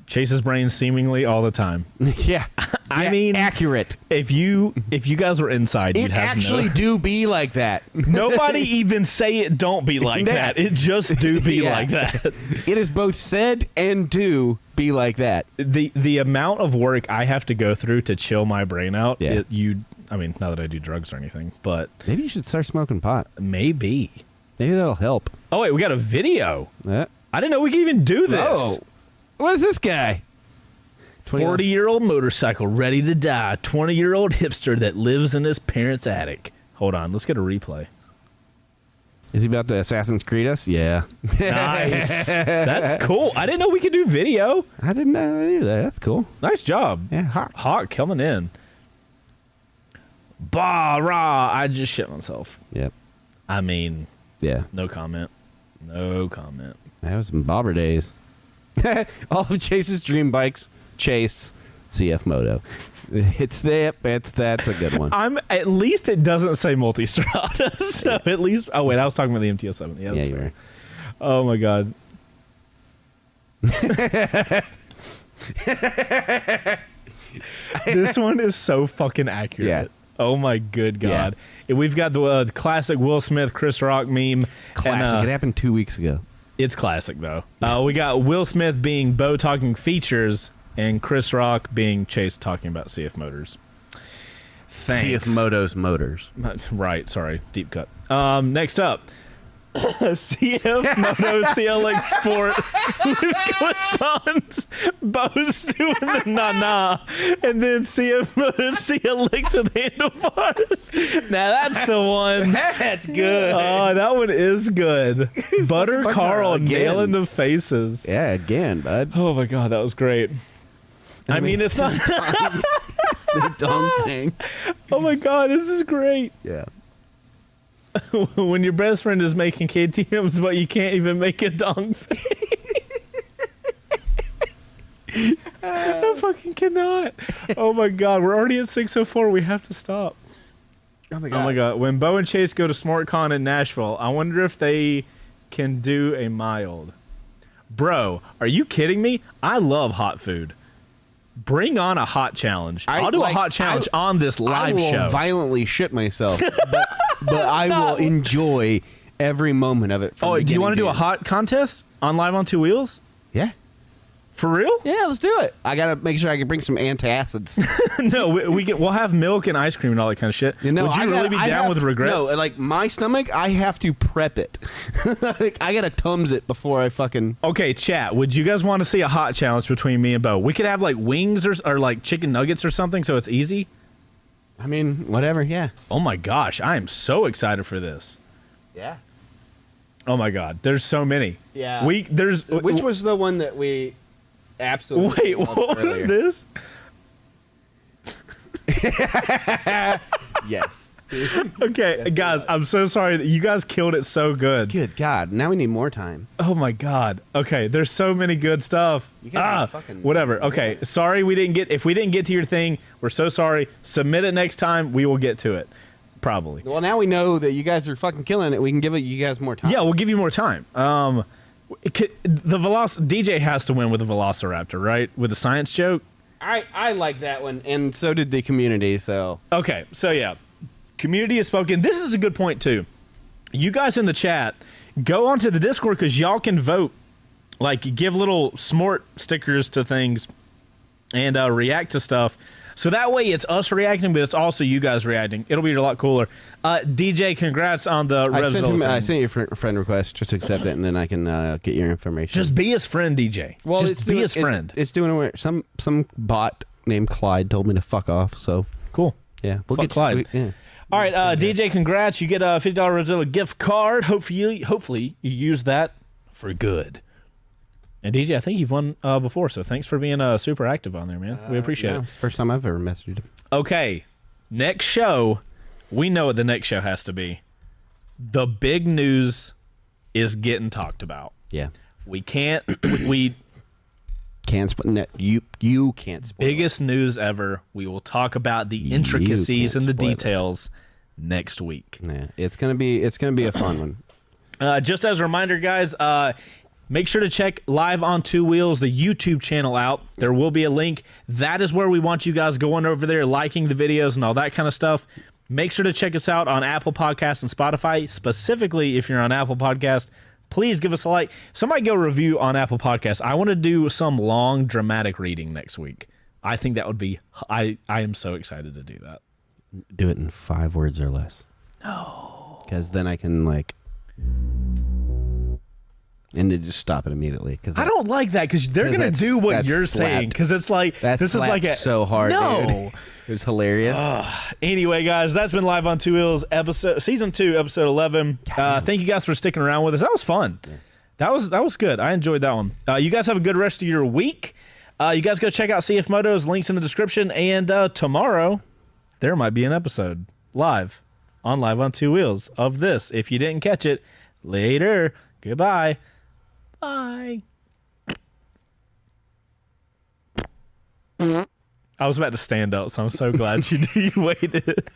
Chase's brain seemingly all the time. Yeah. I mean, accurate. If you guys were inside, you'd have actually do be like that. Nobody even say it don't be like that. It just do be like that. It is both said and do be like that. The amount of work I have to go through to chill my brain out. Yeah. I mean, not that I do drugs or anything, but maybe you should start smoking pot. Maybe that'll help. Oh wait, we got a video. I didn't know we could even do this. Oh. What is this guy? 40-year-old motorcycle ready to die. 20-year-old hipster that lives in his parents' attic. Hold on, let's get a replay. Is he about to Assassin's Creed us? Yeah. Nice. That's cool. I didn't know we could do video. I didn't know either. That's cool. Nice job. Yeah, Hawk coming in. Bah, rah. I just shit myself. Yep. I mean, yeah. No comment. No comment. That was some bobber days. All of Chase's dream bikes, Chase, CF Moto. That's a good one. At least it doesn't say Multistrada. So at least. Oh wait, I was talking about the MT-07. Yeah, you were. Oh my god. This one is so fucking accurate. Yeah. Oh my good god. Yeah. We've got the classic Will Smith, Chris Rock meme. Classic. And, it happened 2 weeks ago. It's classic though. We got Will Smith being Bo talking features and Chris Rock being Chase talking about CF Motors. Thanks. CF Moto's motors. Right. Sorry. Deep cut. Next up. CF Moto CLX Sport with clip-ons. Bo's doing the na-na. And then CF Moto CLX with handlebars. Now that's the one. That's good. Oh, that one is good. Butter Carl nailing the faces. Yeah, again, bud. Oh my god, that was great. I mean it's not. It's the dong thing. Oh my god, this is great. Yeah. When your best friend is making KTMs, but you can't even make a dong face. I fucking cannot. Oh my god, we're already at 6:04. We have to stop. Oh my god. Oh my god. When Bo and Chase go to SmartCon in Nashville, I wonder if they can do a mild. Bro, are you kidding me? I love hot food. Bring on a hot challenge. I'll do a hot challenge on this live show. I will violently shit myself, but I will enjoy every moment of it. Do you want to do a hot contest on Live on Two Wheels? Yeah. For real? Yeah, let's do it. I gotta make sure I can bring some antacids. No, we'll have milk and ice cream and all that kind of shit. You know, Would you really be down with regret? No, like my stomach, I have to prep it. Like, I gotta Tums it before I fucking. Okay, chat. Would you guys want to see a hot challenge between me and Bo? We could have like wings or like chicken nuggets or something, so it's easy. I mean, whatever. Yeah. Oh my gosh, I am so excited for this. Yeah. Oh my god, there's so many. Yeah. Which was the one that we absolutely. Wait, what was this? Yes. Okay, guys, I'm so sorry that you guys killed it so good. Good God. Now we need more time. Oh my god. Okay, there's so many good stuff. You guys are fucking- Whatever. Okay, sorry if we didn't get to your thing, we're so sorry. Submit it next time, we will get to it. Probably. Well, now we know that you guys are fucking killing it. We can give you guys more time. Yeah, we'll give you more time. DJ has to win with the Velociraptor, right? With the science joke. I like that one, and so did the community. So Okay, so yeah, community has spoken. This is a good point too. You guys in the chat, go onto the Discord because y'all can vote. Like, give little smart stickers to things and react to stuff. So that way it's us reacting, but it's also you guys reacting. It'll be a lot cooler. DJ, congrats on the Revzilla I thing. sent you a friend request. Just accept it, and then I can get your information. Just be his friend, DJ. Just be his friend. It's doing it. Some bot named Clyde told me to fuck off. So Cool. yeah, we'll Fuck get Clyde. Yeah. All right, DJ, congrats. You get a $50 Revzilla gift card. Hopefully you use that for good. And DJ, I think you've won before, so thanks for being super active on there, man. We appreciate it. It's the first time I've ever messaged him. Okay, next show. We know what the next show has to be. The big news is getting talked about. Yeah. We can't. we Can't spoil. No, you can't spoil. biggest news ever. We will talk about the intricacies can't and the spoil it. details next week. Yeah, it's gonna be a fun one. Just as a reminder, guys, make sure to check Live on Two Wheels, the YouTube channel out. There will be a link. That is where we want you guys going over there, liking the videos and all that kind of stuff. Make sure to check us out on Apple Podcasts and Spotify. Specifically, if you're on Apple Podcasts, please give us a like. Somebody go review on Apple Podcasts. I want to do some long, dramatic reading next week. I think that would be... I am so excited to do that. Do it in 5 words or less. No. Because then I can, like... And then just stop it immediately. Cause I don't like that because they're going to do what that's you're slapped. saying. Because it's like... This is like so hard, No. dude. It was hilarious. Anyway, guys, that's been Live on Two Wheels, season 2, episode 11. Thank you guys for sticking around with us. That was fun. Yeah. That was good. I enjoyed that one. You guys have a good rest of your week. You guys go check out CF Moto's links in the description. And tomorrow, there might be an episode live on Two Wheels of this. If you didn't catch it, later. Goodbye. Bye. I was about to stand up, so I'm so glad you waited.